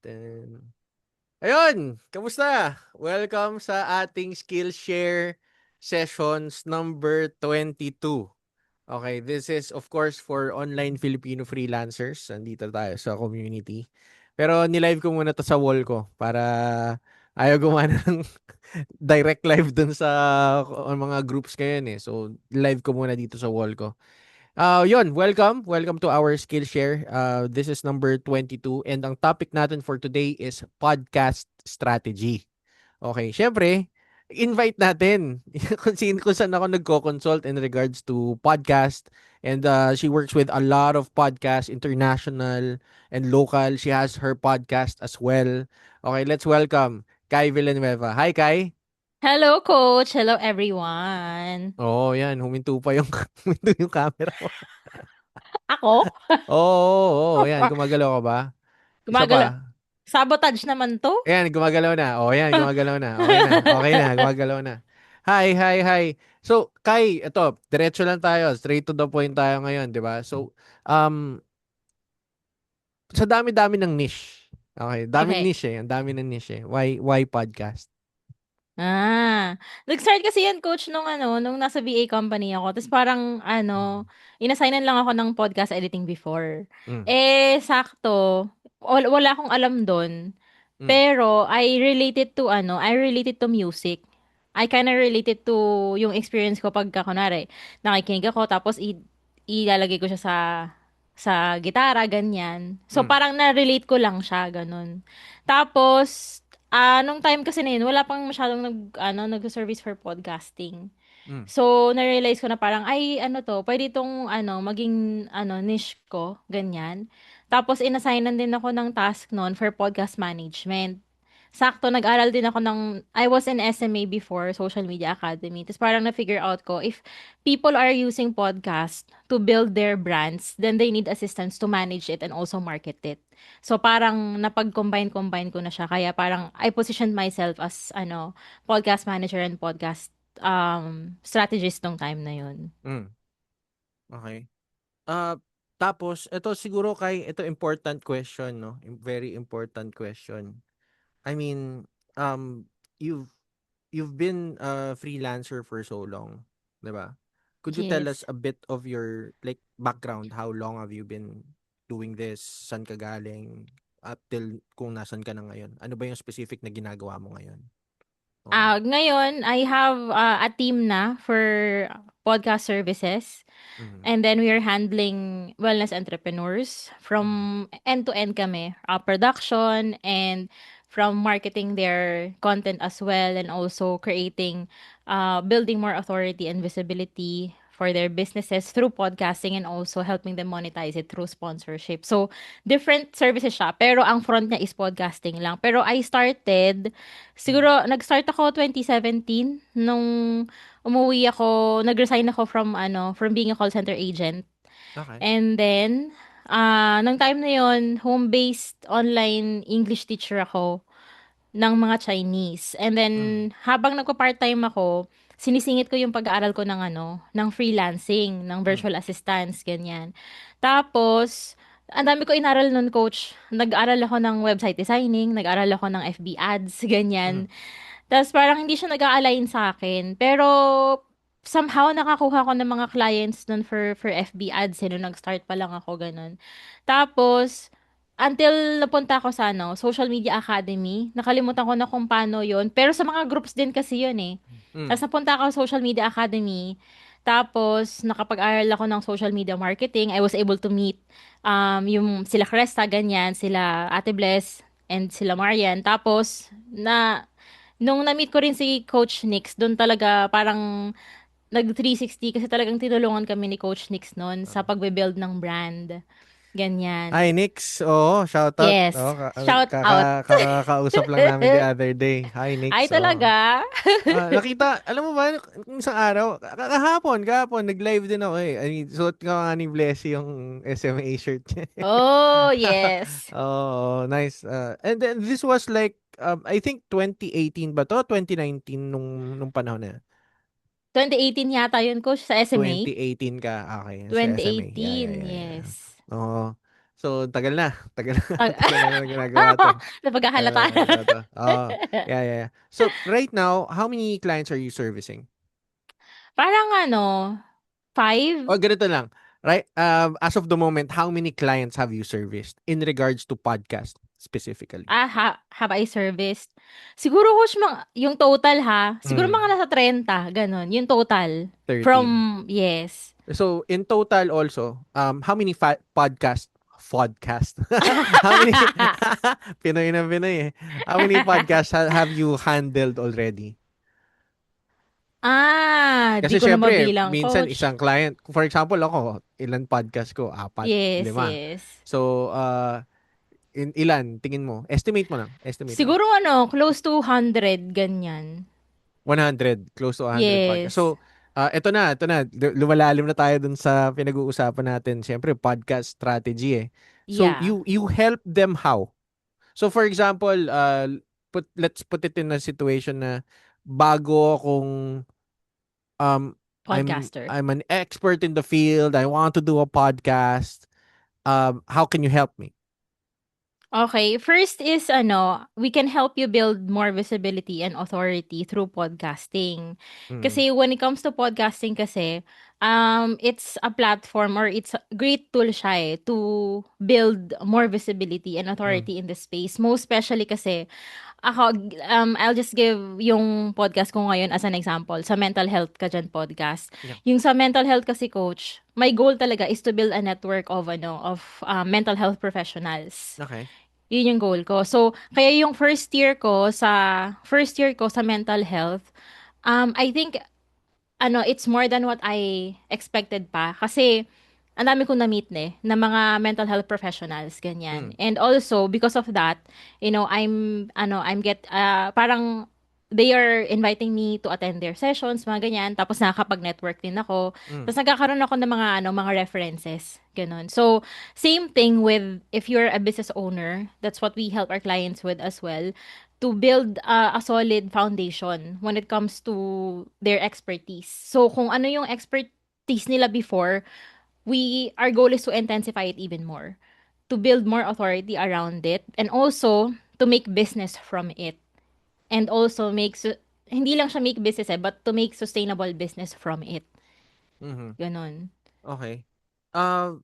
Ayun, kamusta? Welcome sa ating Skillshare sessions number 22. Okay, this is of course for online Filipino freelancers. Nandito tayo sa community. Pero nilive ko muna to sa wall ko para ayaw gumana ng direct live dun sa mga groups ngayon eh. So, live ko muna dito sa wall ko. Yun, welcome. Welcome to our Skillshare. This is number 22 and ang topic natin for today is podcast strategy. Okay, syempre, invite natin kung saan ako nagko-consult in regards to podcast and she works with a lot of podcasts, international and local. She has her podcast as well. Okay, let's welcome Kai Villanueva. Hi, Kai. Hello, Coach. Hello, everyone. Oh, yan. Huminto pa yung, huminto yung camera mo. Ako? Oo, yan. Gumagalaw ka ba? Isa Gumagala. pa. Sabotage naman to? Ayan, gumagalaw na. Oh, yan, gumagalaw na. Okay na. Okay na, gumagalaw na. Hi, hi, hi. So, Kai, ito, diretso lang tayo. Straight to the point tayo ngayon, di ba? So, um, sa dami-dami ng niche. Okay, daming Okay. niche eh. Ang dami ng niche eh. Why podcast? Nag-start kasi yan, Coach, nung nasa VA company ako. Tapos parang, Mm. inassignan lang ako ng podcast editing before. Mm. Eh, sakto. Wala akong alam doon. Mm. Pero, I related to music. I kinda related to yung experience ko pagka, kunwari, nakikinig ako, tapos ilalagay ko siya sa gitara, ganyan. So, Mm. parang na-relate ko lang siya, ganun. Tapos, nung time kasi na yun, wala pang masyadong nag-service for podcasting. Mm. So, na-realize ko na parang, ay, pwede itong, maging, niche ko, ganyan. Tapos, inassignan din ako ng task noon for podcast management. Sakto, nag-aral din ako I was in SMA before, Social Media Academy. Tapos parang na-figure out ko, if people are using podcast to build their brands, then they need assistance to manage it and also market it. So parang napag-combine ko na siya. Kaya parang I positioned myself as, podcast manager and podcast strategist nung time na yun. Mm. Okay. Ah, tapos, ito siguro kay, ito important question, no? Very important question. I mean, um, you've you've been a freelancer for so long, 'di ba? Could you tell us Yes. a bit of your like background? How long have you been doing this? Saan ka galing? Up till kung nasan ka na ngayon? Ano ba yung specific na ginagawa mo ngayon? Oo. Ngayon, I have a team na for podcast services. Mhm. And then we are handling wellness entrepreneurs Mhm. from end to end kami. Production and from marketing their content as well and also creating, building more authority and visibility for their businesses through podcasting and also helping them monetize it through sponsorship. So, different services siya. Pero ang front niya is podcasting lang. Pero Mhm. nag-start ako 2017 nung nag-resign ako from being a call center agent. Okay. And then, nung time na yon, home-based online English teacher ako ng mga Chinese. And then, Mhm. habang nagpa-part-time ako, sinisingit ko yung pag-aaral ko ng freelancing, ng Mhm. virtual assistance, ganyan. Tapos, ang dami ko inaral nun, coach. Nag-aral ako ng website designing, nag-aral ako ng FB ads, ganyan. Mhm. Tapos parang hindi siya nag-a-align sa akin. Pero somehow nakakuha ko ng mga clients nun for FB ads nung nag-start pa lang ako ganun. Tapos until napunta ako sa Social Media Academy, nakalimutan ko na kung paano 'yon. Pero sa mga groups din kasi 'yon eh. Mhm. Tapos napunta ako sa Social Media Academy. Tapos nakapag-aral ako ng social media marketing. I was able to meet yung sila Cresta, ganyan, sila Ate Bless, and sila Marian. Tapos nung na-meet ko rin si Coach Nix, doon talaga parang nag 360 kasi talagang tinulungan kami ni Coach Nix noon sa pagbe-build ng brand. Hi, Ganyan. Nix. Oo, shoutout. Oo, Yes. Shout out. kakakausap lang namin the other day. Hi, Ay, Nix. Oo. talaga? Nakita, alam mo ba, yung isang araw, kahapon, nag-live din ako eh. Ay, suot ko nga ni Blessy yung SMA shirt niya. Oh, yes. Oh, nice. And then this was like, I think 2018 ba to? 2019 nung panahon na. 2018 yata yun, Coach, sa SMA. 2018 ka. Okay, sa SMA. Yeah, yeah, 2018, yeah, yeah. yes. Oo. So, tagal na. Tagal na. Pag Tagal na namin ginagawa to. Tagal na napaghahalata na. ginagawa to. Yeah, yeah, yeah. So, right now, how many clients are you servicing? Parang ano, 5? O, ganito lang. Right? As of the moment, how many clients have you serviced in regards to podcast specifically? Have I serviced? Siguro coach yung total ha, siguro Mm, mga nasa 30 gano'n, yung total. 13. From yes. So, in total also, how many podcast? How many Pinoy na Pinoy eh. How many podcasts have you handled already? Di Kasi ko na syempre, mabilang minsan coach. isang client, for example ako, ilan podcast ko? 4, Yes, 5. yes. So, ilan tingin mo? Estimate mo lang, estimate lang. Siguro ano, close to 100 ganyan. 100, close to 100 podcast. Yes. So, ito na, lumalalim na tayo dun sa pinag-uusapan natin. Siyempre, podcast strategy eh. So, Yeah, you help them how? So, for example, let's put it in a situation na bago akong um, podcaster. I'm an expert in the field. I want to do a podcast. How can you help me? Okay, first is ano, we can help you build more visibility and authority through podcasting. Mm, Kasi when it comes to podcasting kasi, it's a platform or it's a great tool siya to build more visibility and mm, authority in the space. Most especially kasi, I'll just give yung podcast ko ngayon as an example, sa Mental Health Ka Dyan podcast. yeah. Yung sa mental health kasi coach, my goal talaga is to build a network of mental health professionals. Okay. Yun yung goal ko. So, kaya yung first year ko sa mental health, I think it's more than what I expected pa. Kasi, ang dami kong na-meet na mga mental health professionals, ganyan. Mm, And also, because of that, parang, they are inviting me to attend their sessions, mga ganyan. Tapos nakakapag-network din ako. mm, Tapos nagkakaroon ako ng mga references, ganun. So, same thing with if you're a business owner, that's what we help our clients with as well to build a solid foundation when it comes to their expertise. So, kung ano yung expertise nila before, our goal is to intensify it even more, to build more authority around it, and also to make business from it. And also hindi lang siya make business but to make sustainable business from it. mhm. Ganon. Okay. Uh,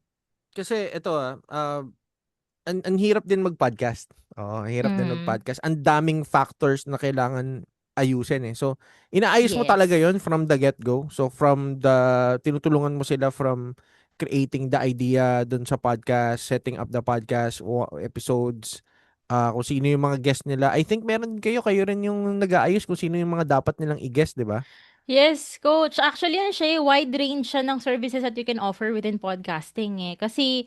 Kasi ito ang hirap din mag-podcast. Oo, ang hirap din Mm, mag-podcast. Ang daming factors na kailangan ayusin eh. So, inaayos mo talaga yes. 'yon from the get-go. So, tinutulungan mo sila from creating the idea dun sa podcast, setting up the podcast o episodes, kung sino yung mga guest nila. I think meron kayo rin yung nag-aayos kung sino yung mga dapat nilang i-guest, 'di ba? Yes, coach. Actually, ano siya, wide range siya ng services that you can offer within podcasting eh. Kasi,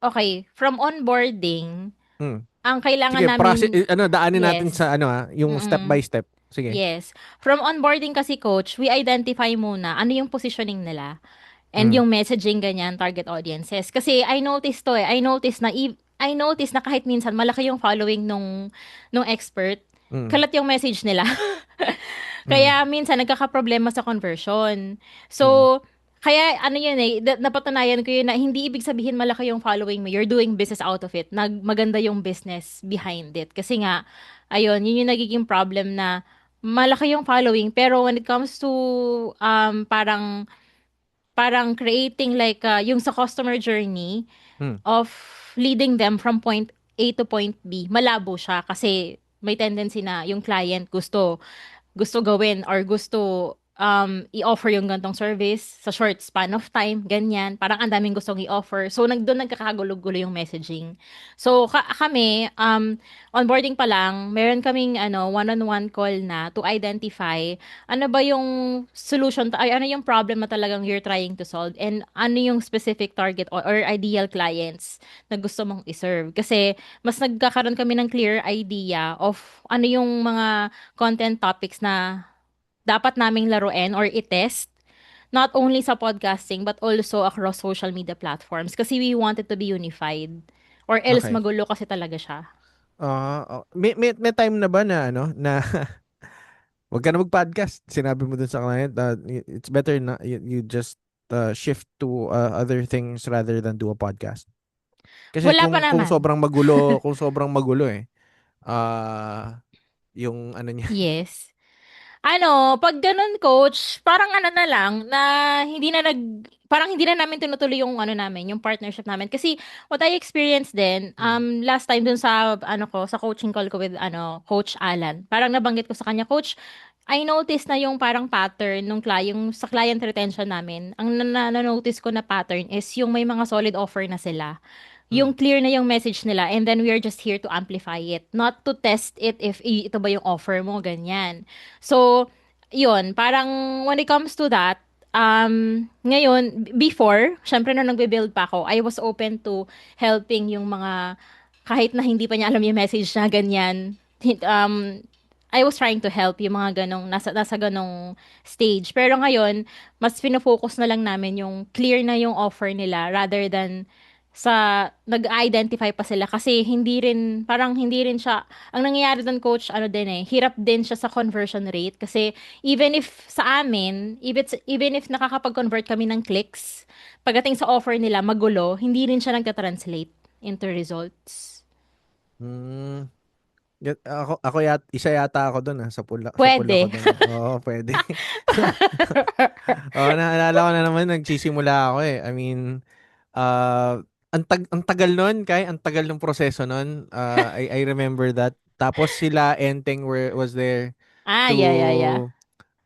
okay, from onboarding, Hmm. ang kailangan Sige, namin, daanin natin yes. sa yung step by Mm-mm. step. Sige. Yes. From onboarding kasi coach, we identify muna ano yung positioning nila and Mm. yung messaging ganyan, target audiences. Kasi I noticed na kahit minsan malaki yung following nung expert, Mm. kalat yung message nila. Mm. Kaya minsan nagkakaproblema sa conversion. Mm. So, kaya ano yun napatunayan ko yun na hindi ibig sabihin malaki yung following mo. You're doing business out of it. Maganda yung business behind it. Kasi nga, ayun, yun yung nagiging problem na malaki yung following. Pero when it comes to parang creating like yung sa customer journey Mm. of leading them from point A to point B, malabo siya kasi may tendency na yung client gusto gawin or gusto i-offer yung gantong service sa short span of time, ganyan. Parang ang daming gustong i-offer. So, doon nagkakagulo-gulo yung messaging. So, kami, onboarding pa lang, meron kaming one-on-one call na to identify ano ba yung ano yung problem na talagang you're trying to solve and ano yung specific target or ideal clients na gusto mong iserve. Kasi, mas nagkakaroon kami ng clear idea of ano yung mga content topics na dapat naming laruin or i-test not only sa podcasting but also across social media platforms kasi we wanted to be unified or else Okay. magulo kasi talaga siya. May time na ba na na wag ka na mag-podcast. Sinabi mo dun sa client that it's better na you just shift to other things rather than do a podcast. Kasi Wala pa kung naman. sobrang magulo eh. Yung ano niya. Yes. Ano, 'pag gano'n coach, parang ano na lang, na parang hindi na namin tinutuloy yung ano namin, yung partnership namin. Kasi what I experienced din, Mm. last time dun sa ano ko, sa coaching call ko with ano, Coach Alan. Parang nabanggit ko sa kanya, "Coach, I noticed na yung parang pattern nung yung sa client retention namin. Ang na-notice ko na pattern is yung may mga solid offer na sila. Mm. Yung clear na yung message nila and then we are just here to amplify it. Not to test it if ito ba yung offer mo, ganyan. So, yun, parang when it comes to that, ngayon, before, syempre nung nagbe-build pa ako, I was open to helping yung mga, kahit na hindi pa niya alam yung message na ganyan, I was trying to help yung mga nasa ganong stage. Pero ngayon, mas fino-focus na lang namin yung clear na yung offer nila rather than sa nag-identify pa sila kasi hindi rin siya, ang nangyayari doon coach, ano din eh, hirap din siya sa conversion rate kasi even if sa amin, even if nakakapag-convert kami ng clicks, pagdating sa offer nila magulo, hindi rin siya nagta-translate into results. Mm. Ako isa yata ako doon sa pula ko Pwede. doon. Oo, pwede. Oo, naalala ko na naman nagsisimula ako eh. I mean, ang tagal nun, ang tagal ng proseso nun. I remember that. Tapos sila Enteng was there Ah, yeah, yeah, yeah.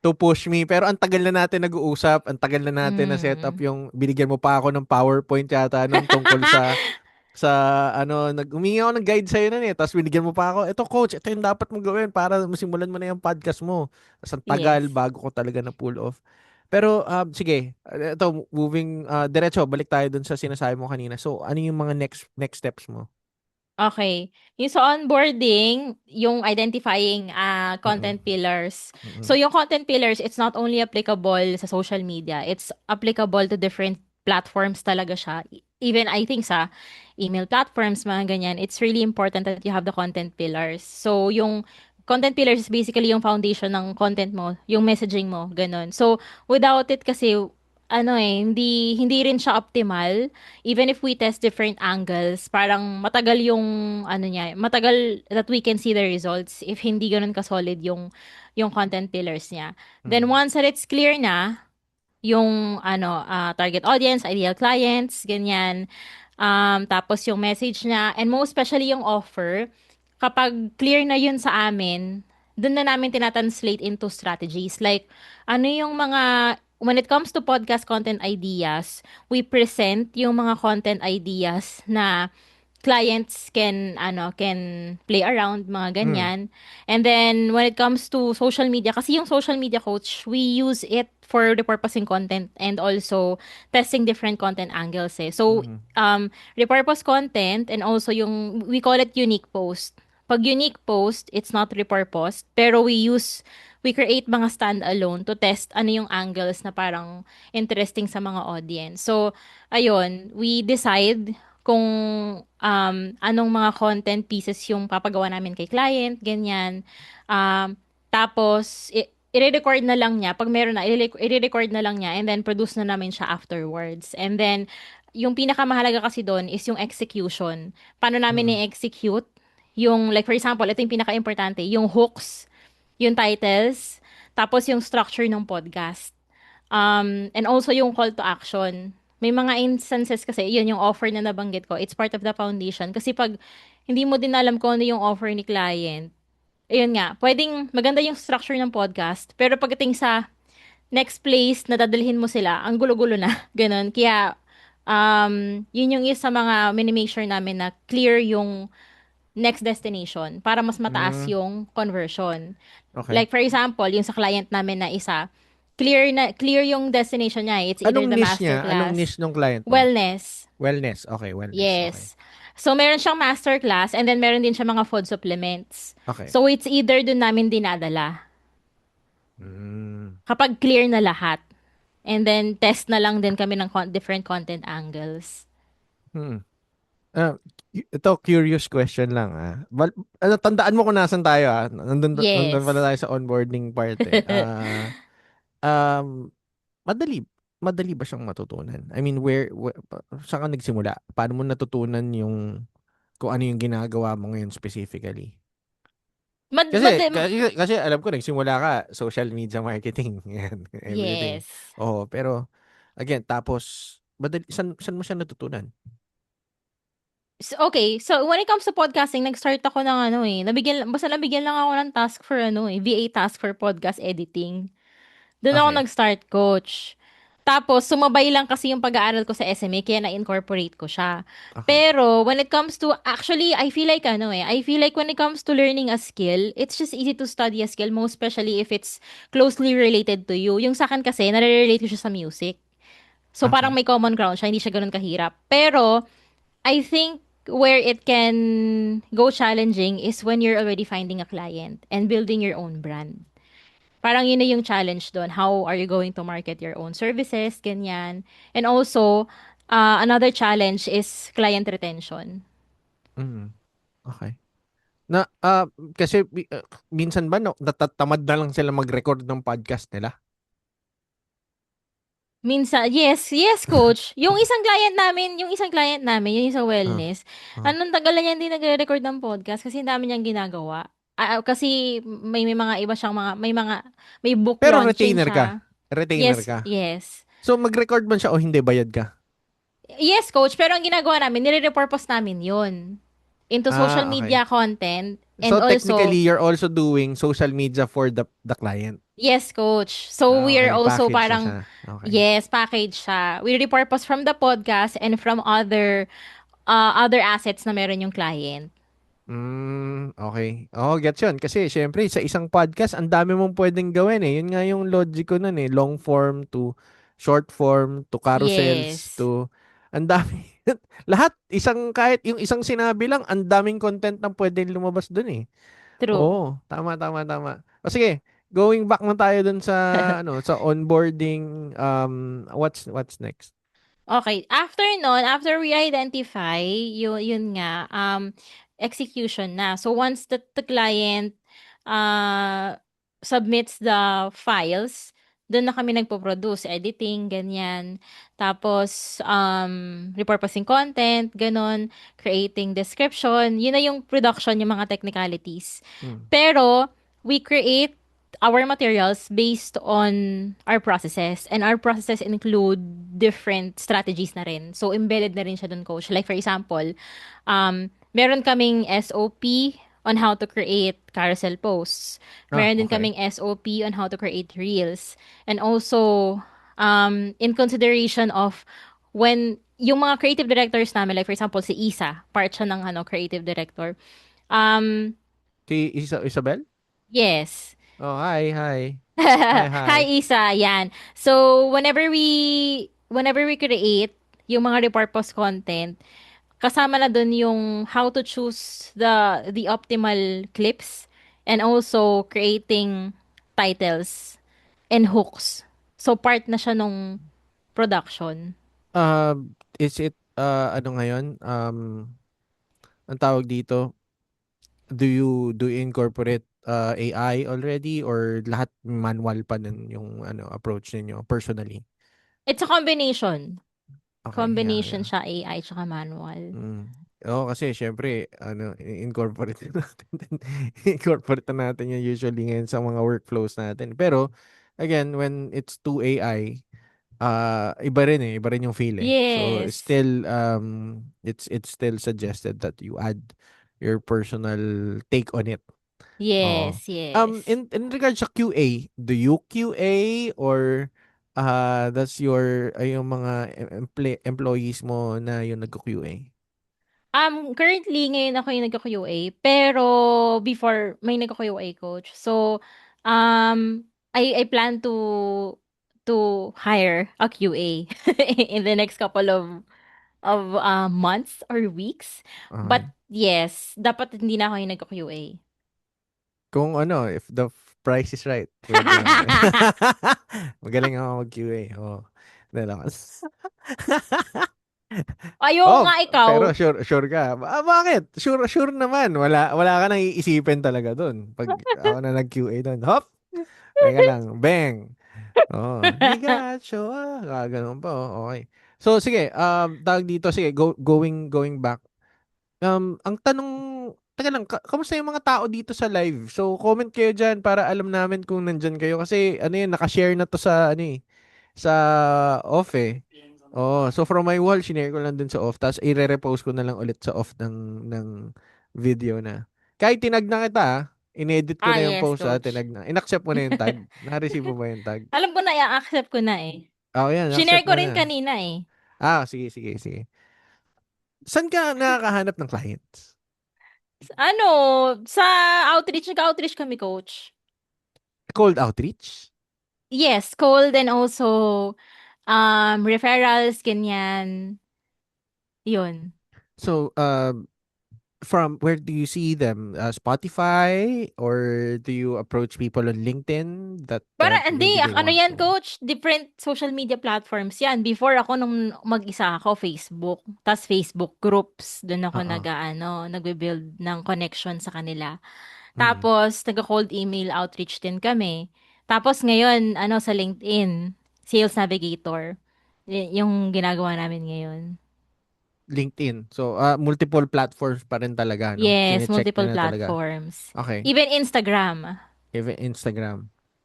to push me. Pero ang tagal na natin nag-uusap, ang tagal na natin na set up Mm. yung binigyan mo pa ako ng PowerPoint yata nun tungkol sa ano, humingi ako ng guide sa'yo nun eh. Tapos binigyan mo pa ako, ito coach, ito yung dapat mong gawin para masimulan mo na yung podcast mo. Tapos ang tagal Yes. bago ko talaga na pull off. Pero sige, ito moving diretso, balik tayo dun sa sinasabi mo kanina. So, ano yung mga next steps mo? Okay. Yung sa onboarding, yung identifying Mm. content pillars. So Mm. yung content pillars, it's not only applicable sa social media, it's applicable to different platforms talaga siya. Even I think sa email platforms, mga ganyan, it's really important that you have the content pillars. So yung content pillars is basically yung foundation ng content mo, yung messaging mo, ganun. So without it kasi, ano eh, hindi rin siya optimal even if we test different angles, parang matagal yung ano niya, matagal that we can see the results if hindi ganun ka-solid yung content pillars niya. Then Mm. once that it's clear na yung ano target audience, ideal clients, ganyan. Tapos yung message niya and most especially yung offer, kapag clear na yun sa amin, doon na namin tinatranslate into strategies. Like, ano yung mga, when it comes to podcast content ideas, we present yung mga content ideas na clients can play around, mga Mm. ganyan. And then, when it comes to social media, kasi yung social media coach, we use it for repurposing content and also testing different content angles eh. So, Mm. repurpose content and also yung, we call it unique post. Pag unique post, it's not repurposed, pero we create mga standalone to test ano yung angles na parang interesting sa mga audience. So, ayun, we decide kung anong mga content pieces yung papagawa namin kay client, ganyan. Tapos, i-record na lang niya. Pag meron na, i-record na lang niya and then produce na namin siya afterwards. And then, yung pinakamahalaga kasi doon is yung execution. Paano namin Mm. i-execute? Yung, like for example, ito yung pinaka-importante, yung hooks, yung titles, tapos yung structure ng podcast. And also yung call to action. May mga instances kasi, yun yung offer na nabanggit ko, it's part of the foundation. Kasi pag hindi mo din alam kung ano yung offer ni client, ayun nga, pwedeng maganda yung structure ng podcast, pero pagdating sa next place na dadalhin mo sila, ang gulo-gulo na. Ganun. Kaya, yun yung isa mga minimake sure namin na clear yung next destination para mas mataas Mm. yung conversion. Okay. Like for example, yung sa client namin na isa, clear yung destination niya. It's either Anong the niche niya? Anong masterclass, niche ng client mo? wellness. Wellness. Okay, wellness. Okay. Yes. So meron siyang masterclass and then meron din siya mga food supplements. Okay. So it's either dun namin dinadala Mm. kapag clear na lahat. And then test na lang din kami ng different content angles. Hmm. Ito, curious question lang tandaan mo kung nasan tayo Nandun pala Yes. tayo sa onboarding part eh. Um, madali. madali ba siyang matutunan? I mean, saan ka nagsimula? Paano mo natutunan yung kung ano yung ginagawa mo ngayon specifically? Mad, mad, Kasi alam ko nagsimula ka social media marketing, yan, everything. yes. Oo, pero again, tapos saan mo siya natutunan? Okay, so when it comes to podcasting, nag-start ako ng ano eh, basta nabigyan lang ako ng task for ano eh, VA task for podcast editing. Doon ako Okay. nag-start, coach. Tapos, sumabay lang kasi yung pag-aaral ko sa SMA, kaya na-incorporate ko siya. Okay. Pero, when it comes to, actually, I feel like when it comes to learning a skill, it's just easy to study a skill, most especially if it's closely related to you. Yung sa akin kasi, nare-relate ko siya sa music. So, parang Okay. may common ground siya, hindi siya ganun kahirap. Pero, I think where it can go challenging is when you're already finding a client and building your own brand. Parang yun na yung challenge doon. How are you going to market your own services, ganyan. And also, another challenge is client retention. Mm. Okay. Na kasi minsan ba no, natatamad na lang sila mag-record ng podcast nila? Minsan, yes, yes, coach. Yung isang client namin, yung isang Ah. wellness, Ah. anong tagal na niya hindi nagre-record ng podcast kasi ang dami niyang ginagawa. Kasi may mga iba siyang may book Pero launching retainer ka. siya. Retainer Yes, ka. yes. So mag-record man siya o hindi bayad ka? Yes, coach. Pero ang ginagawa namin, nire-repurpose namin yun into social Ah, okay. media content and So technically also, you're also doing social media for the client. yes, coach. So Ah, we are okay, also package na parang, siya. Okay. yes, package siya. We repurpose from the podcast and from other assets na meron yung client. Okay. Oh, gets yun. Kasi syempre, sa isang podcast, ang dami mong pwedeng gawin eh. Yun nga yung logic ko nun eh. Long form to short form to carousels Yes, to... Ang dami. Lahat, kahit yung isang sinabi lang, ang daming content na pwedeng lumabas dun eh. true. Oo, tama, tama, tama. O sige, going back na tayo dun sa, sa onboarding, what's next? Okay, after nun, after we identify, yun nga, execution na. So once the client uh, submits the files, doon na kami nagpo-produce, editing, ganyan. Tapos, repurposing content, ganon, creating description. Yun na yung production, yung mga technicalities. Hmm. Pero, we create our materials based on our processes. And our processes include different strategies na rin. So, embedded na rin siya dun, coach. Like, for example, meron kaming SOP on how to create carousel posts. Ah, Meron din okay. kaming SOP on how to create reels. And also, in consideration of when yung mga creative directors namin, like for example, si Isa, part siya ng creative director. Um, Si Isabel? yes. Oh, hi, hi. Hi, Hi, hi. Isa. Yan. So, whenever we create yung mga repurpose content, kasama na dun yung how to choose the optimal clips and also creating titles and hooks. So, part na siya nung production. Is it, ano ngayon? Ang tawag dito, do you incorporate AI already or lahat manual pa din yung approach ninyo personally? It's a combination. Okay, yeah, Combination yeah. siya AI tsaka manual. Mm. Oo, kasi syempre, incorporate natin incorporate na natin yan usually ngayon sa mga workflows natin. Pero, again, when it's to AI, iba rin yung feel eh. So, Yes. still, it's still suggested that you add your personal take on it. Oo. Yes, yes. In regards sa QA, do you QA or that's yung mga employees mo na yung nagko-QA? Currently, ngayon ako yung nagko-QA, pero before, may nagko-QA coach. So, I plan to hire a QA in the next couple of months or weeks. But Okay. yes, dapat hindi na ako yung nagko-QA. Kung if the price is right, pwede naman. Magaling ako mag-QA. Oh. Dahil Ayoko Oh, nga ikaw. pero sure ka. Bakit? Sure naman. Wala ka nang iisipin talaga doon. Pag ako na nag-QA doon. Hop! Teka lang. Bang! Oh, he got you. Ganun pa. Okay. So sige, tawag dito, sige, going back. Ang tanong, teka lang, kamusta yung mga tao dito sa live? So, comment kayo diyan para alam namin kung nandyan kayo kasi ano yun, naka-share na to sa ano eh, sa off eh. Oh, so from my wall, shinare ko lang dun sa off. Tapos i-repost ko na lang ulit sa off ng video na. Kahit tinag na kita, inedit ko Ah, na yung yes, post, coach. tinag na. In-accept mo na yung tag. Na-receive mo ba yung tag? Alam ko na, i-accept ko na eh. Yan, Shinare accept ko mo rin na. kanina eh. Sige, sige, sige. Saan ka nakakahanap ng clients? Ano, sa outreach, nag-outreach kami, coach. Cold outreach? Yes, cold and also referrals, ganyan. Yun. So, from where do you see them? Spotify, or do you approach people on LinkedIn that Hindi, maybe they ano want yan, to? coach? Different social media platforms yan. Before ako nung mag-isa ako, Facebook. Tas Facebook groups. Doon ako Oo. nagbe-build ng connection sa kanila. Mm. Tapos, nag-cold email outreach din kami. Tapos ngayon, sa LinkedIn, Sales Navigator. Yung ginagawa namin ngayon. LinkedIn. So, multiple platforms pa rin talaga, no? Yes, Chine-check multiple nyo na talaga. platforms. Okay. Even Instagram. Even Instagram.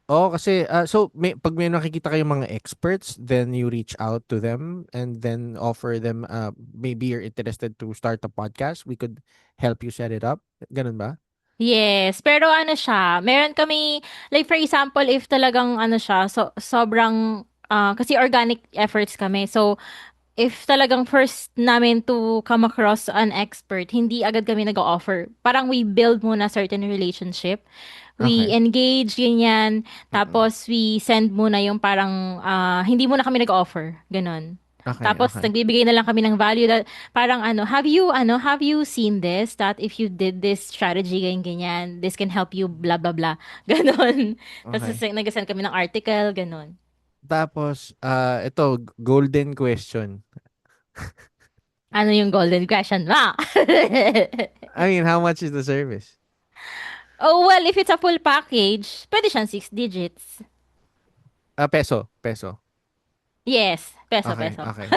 Oo, kasi, so, pag may nakikita kayong mga experts, then you reach out to them and then offer them, maybe you're interested to start a podcast. We could help you set it up. Ganun ba? Yes, pero ano siya, meron kami, like for example, if talagang ano siya, sobrang, kasi organic efforts kami. So, if talagang first namin to come across an expert, hindi agad kami nag-offer. Parang we build muna certain relationship. We Okay. engage, ganyan. Mm-mm. Tapos we send muna yung parang, hindi muna kami nag-offer. Ganon. Okay, Tapos okay. nagbibigay na lang kami ng value that parang have you seen this that if you did this strategy ganyan ganyan, this can help you blah blah blah. Ganon. Tapos Okay. nag-send kami ng article, ganon. Tapos, ito, golden question. Ano yung golden question mo? I mean, how much is the service? Oh, well, if it's a full package, pwede siyang 6 digits. Peso, peso. Yes, peso, Okay, peso. okay.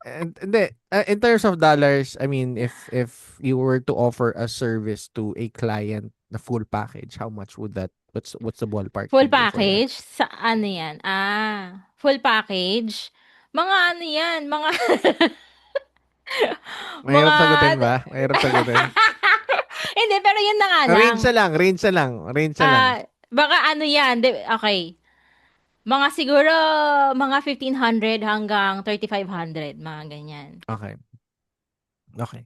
And hindi, in terms of dollars, I mean, if you were to offer a service to a client, the full package, how much would that? What's the ballpark Full figure for that? package? Sa ano yan? Full package? Mga ano yan? Mga, Mahirap sagutin mga, ba? Mahirap sagutin. hindi, pero yun na nga lang. Range na lang. Baka ano yan? Okay. Mga siguro, mga 1,500 hanggang 3,500. Mga ganyan. Okay, okay.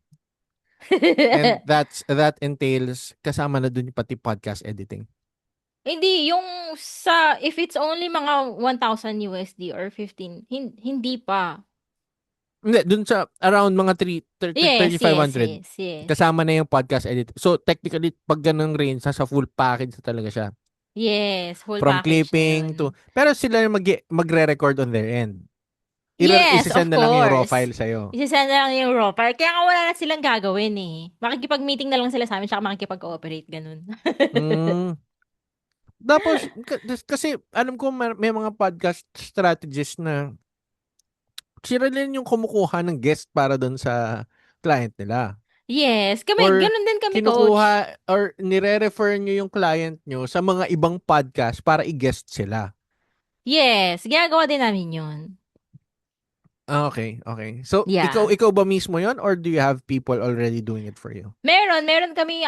And that entails kasama na dun yung pati podcast editing. Hindi, if it's only mga 1,000 USD or 15, hindi pa. Hindi, dun sa around mga Yes, yes, 3,500 yes, yes. kasama na yung podcast edit. So technically, pag ganung range, nasa full package na talaga siya. Yes, full From package na clipping to... yun. Pero sila yung magre-record on their end. Yes, Isisend of na lang yung raw course. file sa'yo. Isisend na lang yung raw file. Kaya nga wala na silang gagawin eh. Makikipag-meeting na lang sila sa amin tsaka makikipag-cooperate, ganun. Mm. Tapos, kasi alam ko may mga podcast strategies na sila din yung kumukuha ng guest para doon sa client nila. Yes, kami, Or ganun din kami, coach. kinukuha or nire-refer nyo yung client nyo sa mga ibang podcast para i-guest sila. Yes, ginagawa din namin yun. Okay, okay. So, Yeah. ikaw ba mismo yon, or do you have people already doing it for you? Meron kami,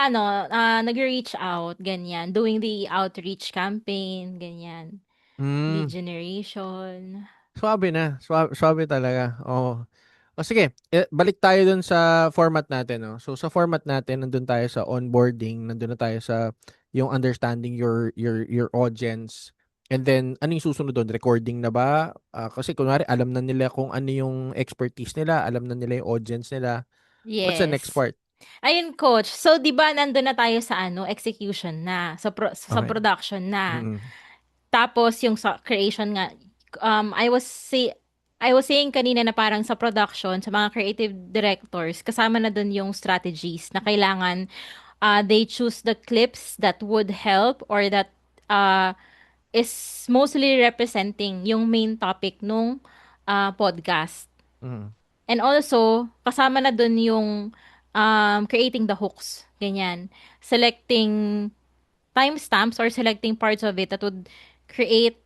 nag-reach out, ganyan. Doing the outreach campaign, ganyan. Lead Hmm. generation. Swabe na. Swabe talaga. Oo. O sige, balik tayo dun sa format natin, no? So sa format natin, nandun tayo sa onboarding, nandun na tayo sa yung understanding your audience. And then ano yung susunod doon? Recording na ba? Kasi kunwari alam na nila kung ano yung expertise nila, alam na nila yung audience nila. What's the next Yes. part? Ayun, coach. So, 'di ba nandun na tayo sa execution na, sa Okay. production na. Mm. Tapos yung sa creation nga, I was saying kanina na parang sa production, sa mga creative directors, kasama na dun yung strategies na kailangan they choose the clips that would help or that uh, is mostly representing yung main topic nung podcast. Mm. And also, kasama na dun yung creating the hooks. Ganyan. Selecting timestamps or selecting parts of it that would create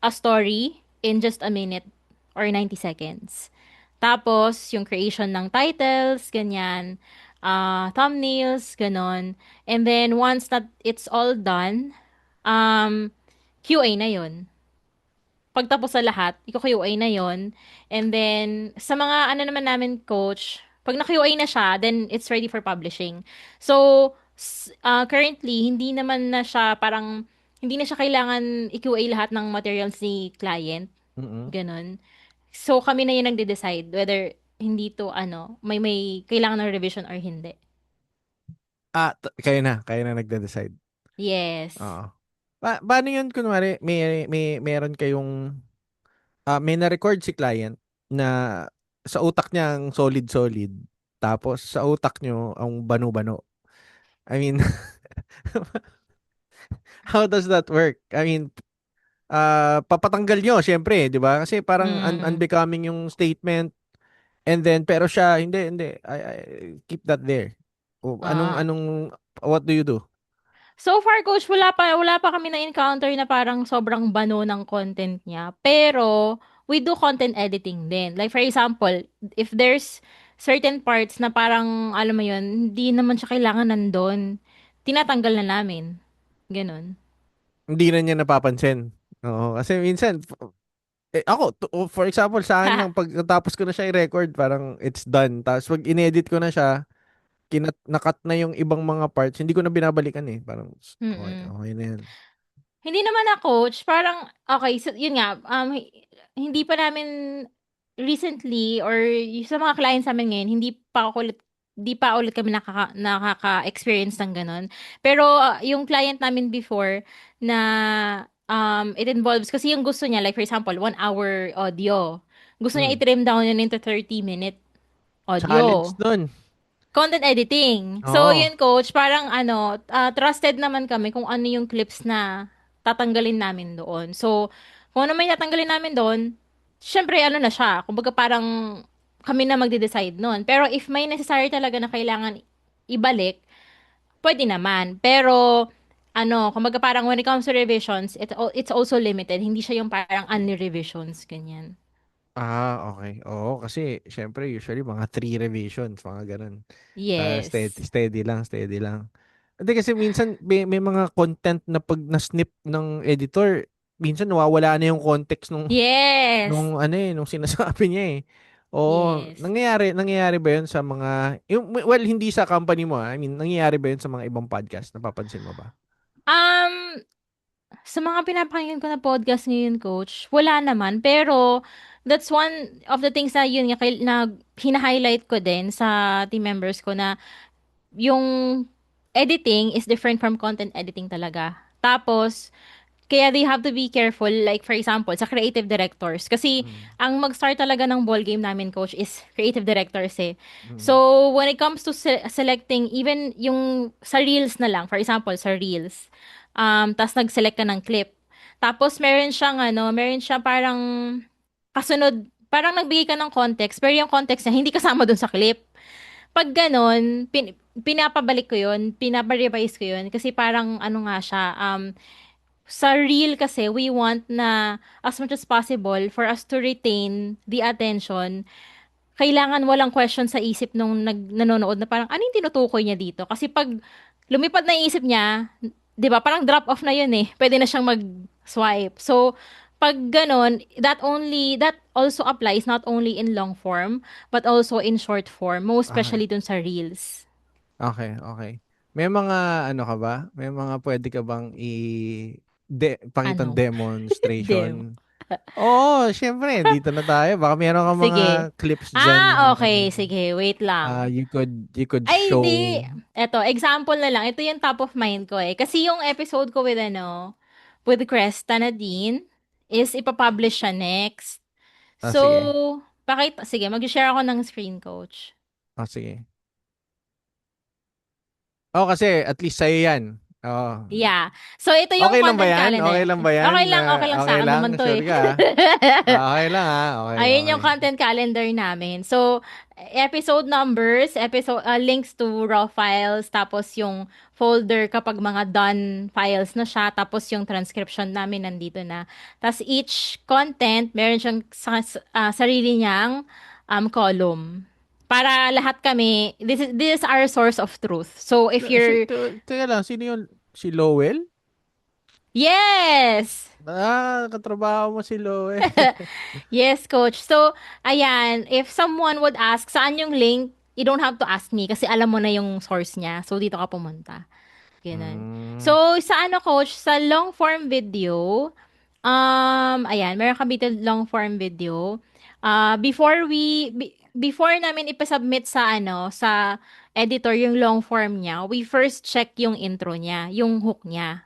a story in just a minute or 90 seconds. Tapos, yung creation ng titles, ganyan, thumbnails, ganon. And then, once that it's all done, um, QA na yun. Pagtapos sa lahat, i-QA na yon. And then, sa mga ano naman namin, coach, pag na-QA na siya, then it's ready for publishing. So, currently, hindi na siya kailangan i-QA lahat ng materials ni client. Mm. Ganon. So, kami na yung nagde-decide whether hindi to, may kailangan ng revision or hindi. Kayo na nagde-decide. Yes. Oo. Paano yun kunwari meron kayong may na-record si client na sa utak niya ang solid-solid tapos sa utak nyo ang bano-bano. I mean, how does that work? I mean, papatanggal nyo syempre, 'di ba? Kasi parang Mm. unbecoming yung statement and then pero siya hindi I keep that there. O, anong Ah. anong what do you do? So far, coach, wala pa kami na-encounter na parang sobrang bano ng content niya. Pero, we do content editing din. Like, for example, if there's certain parts na parang, alam mo yun, hindi naman siya kailangan nandun, tinatanggal na namin. Ganon. Hindi na niya napapansin. Oo, kasi minsan for example, sa akin lang, Ha! pagkatapos ko na siya i-record, parang it's done. Tapos pag inedit ko na siya, nakat na yung ibang mga parts, hindi ko na binabalikan eh. Parang, okay, Mm-mm. okay na yan. Hindi naman na coach, parang okay, so yun nga, hindi pa namin recently or sa mga clients namin ngayon, hindi pa ulit kami nakaka-experience ng ganun. Pero yung client namin before na it involves kasi yung gusto niya like for example, 1 hour audio. Gusto niya Mm. i-trim down yun into 30-minute Challenge audio. dun. Content editing. So, Oo. yun coach, parang trusted naman kami kung ano yung clips na tatanggalin namin doon. So, kung ano may tatanggalin namin doon, syempre ano na siya. Kumbaga parang kami na magde-decide noon. Pero if may necessary talaga na kailangan ibalik, pwede naman. Pero, kumbaga parang when it comes to revisions, it's also limited. Hindi siya yung parang only revisions, ganyan. Okay. Oo, kasi syempre usually mga 3 revisions, mga ganun. Steady, Yes. steady lang. Hindi kasi minsan may mga content na pag na-snip ng editor, minsan nawawala na yung context Yes. nung ano nung sinasabi niya eh. Oo, Yes. nangyayari ba 'yun sa mga well, hindi sa company mo I mean, nangyayari ba 'yun sa mga ibang podcast? Napapansin mo ba? Um, Sa mga pinapakinggan ko na podcast ngayon, coach, wala naman. Pero, that's one of the things na yun nga, na hina-highlight ko din sa team members ko na yung editing is different from content editing talaga. Tapos, kaya they have to be careful, like for example, sa creative directors. Kasi, Mm. ang mag-start talaga ng ball game namin, coach, is creative directors eh. Mm. So, when it comes to selecting, even yung sa reels na lang, for example, sa reels, tas nag-select ka ng clip. Tapos, meron siyang parang kasunod, parang nagbigay ka ng context, pero yung context niya, hindi kasama dun sa clip. Pag ganon, pinapabalik ko yun, pinapa-revise ko yun, kasi parang ano nga siya, sa reel kasi, we want na as much as possible for us to retain the attention. Kailangan walang question sa isip nung nanonood na parang, ano yung tinutukoy niya dito? Kasi pag lumipad na yung isip niya, di ba, parang drop off na yun eh. Pwede na siyang mag-swipe. So, pag ganon, that also applies not only in long form, but also in short form, most Okay. especially dun sa reels. Okay, okay. May mga ano ka ba? May mga pwede ka bang pakitang Ano? Dem. demonstration? Oo, syempre, dito na tayo. Baka meron ka mga Sige. clips diyan na Okay. Sige, wait lang. you could Ay, show. di. Eto, example na lang. Ito yung top of mind ko eh. Kasi yung episode ko with Cresta Nadine is ipapublish siya next. So, Sige. sige, mag-share ako ng screen, coach. Sige. Oh, kasi at least sa'yo yan. Oo. Yeah. So, ito yung Okay lang ba content yan? Okay calendar. lang ba yan? Okay lang Okay sa akin lang? naman to Sure eh. ka? Okay lang Okay, Ayun okay. yung content calendar namin. So, episode numbers, links to raw files, tapos yung folder kapag mga done files na siya, tapos yung transcription namin nandito na. Tapos each content, meron siyang sarili niyang column. Para lahat kami, this is our source of truth. So, if you're, Teka lang, sino yun? Si Lowell? yes! Katrabaho mo si Lowell. Yes, coach. So, ayan, if someone would ask, saan yung link? You don't have to ask me kasi alam mo na yung source niya. So, dito ka pumunta. Ganun. Hmm. So, sa ano, coach, sa long form video, ayan, meron kami dito long form video. Before namin ipasubmit sa ano, sa editor yung long form niya, we first check yung intro niya, yung hook niya.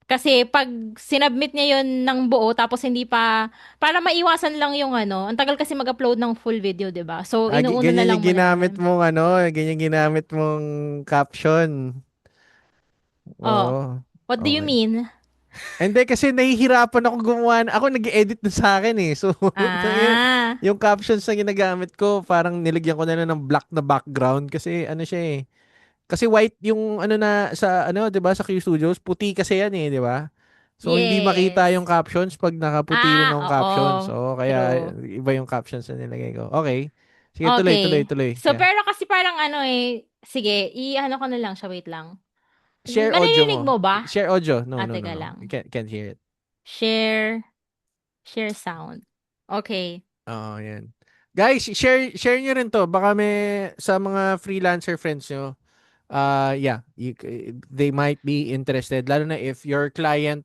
Kasi pag sinubmit niya yon ng buo tapos hindi pa para maiwasan lang yung ano, ang tagal kasi mag-upload ng full video, 'di ba? So inuuna na Ganyan lang yung muna ginamit namin. mong ano, ganyan ginamit mong caption. Oh. Oo. What do you Okay. mean? Hindi kasi nahihirapan ako gumawa. Ako nag-edit na sa akin eh. So, Ah. yung captions na ginagamit ko, parang nilagyan ko na lang ng black na background kasi ano siya eh. Kasi white yung ano na sa ano, 'di ba, sa Q Studios, puti kasi yan eh, 'di ba? So hindi makita yung Yes. captions pag nakaputi rin Ah, ang captions. oo. So kaya True. iba yung captions na nilagay ko. Okay. Sige, tuloy, tuloy, Okay. tuloy. So Yeah. pero kasi parang ano eh, sige, i-ano ko na lang siya, wait lang. Share audio mo. Maririnig mo ba? Share audio. No, Ah, no, no, teka no. You lang. can't hear it. Share, share sound. Okay. Oo, yan. Guys, share nyo rin to. Baka may sa mga freelancer friends nyo. Yeah, they might be interested. Lalo na if your client,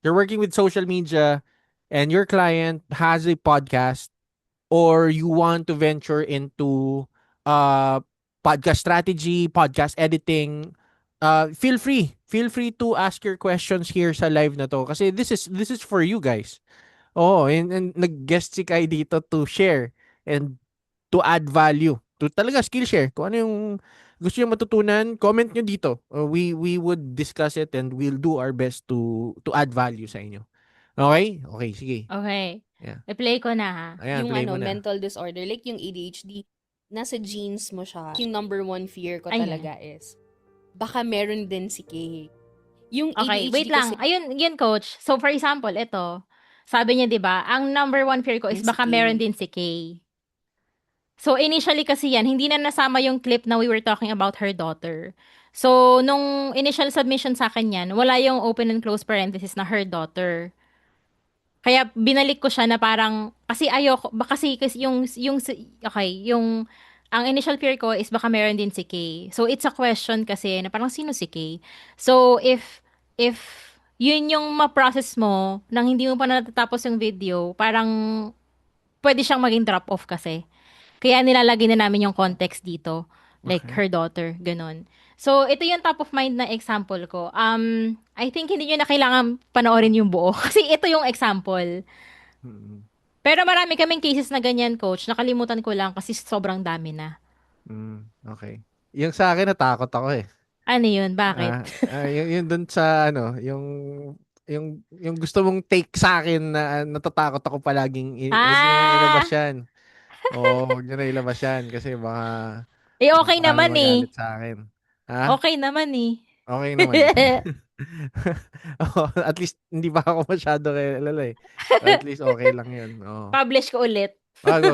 you're working with social media and your client has a podcast or you want to venture into uh podcast strategy, podcast editing, feel free. Feel free to ask your questions here sa live na to kasi this is for you guys. Oh, and nag-guest si Kai dito to share and to add value. To talaga skill share. Kung ano yung gusto niyo matutunan, comment nyo dito. We would discuss it and we'll do our best to add value sa inyo. Okay? Okay, sige. Okay. Yeah. I-play ko na ha. Ayan, Yung play mo ano, na. mental disorder, like yung ADHD, nasa genes mo siya. Yung number one fear ko Ayan. talaga is, baka meron din si Kay. Yung Okay, ADHD wait lang. kasi Ayun, yun coach. So for example, ito. Sabi niya 'di ba, ang number one fear ko is si baka meron Kay. din si Kay. So initially kasi yan, hindi na nasama yung clip na we were talking about her daughter. So nung initial submission sa akin yan, wala yung open and close parenthesis na her daughter. Kaya binalik ko siya na parang kasi ayoko kasi okay, yung ang initial fear ko is baka meron din si Kay. So it's a question kasi na parang sino si Kay? So if yun yung ma-process mo nang hindi mo pa natatapos yung video, parang pwede siyang maging drop off kasi. Kaya nilalagay na namin yung context dito. Like Okay. her daughter, ganun. So, ito yung top of mind na example ko. I think hindi nyo na kailangan panoorin yung buo. Kasi ito yung example. Mm, Pero marami kaming cases na ganyan, coach. Nakalimutan ko lang kasi sobrang dami na. okay. Yung sa akin natakot ako eh. Ano yun? Bakit? Yung dun sa ano, yung gusto mong take sa akin na natatakot ako palaging wag niyo na ilabas Ah! yan. Oo, wag niyo na ilabas yan kasi baka Eh, okay baka may naman magalit eh. sa akin. Ha? Okay naman eh. Okay naman. At least hindi pa ako masyado kilala eh. So, at least okay lang 'yun. Oo. Publish ko ulit. Wag na.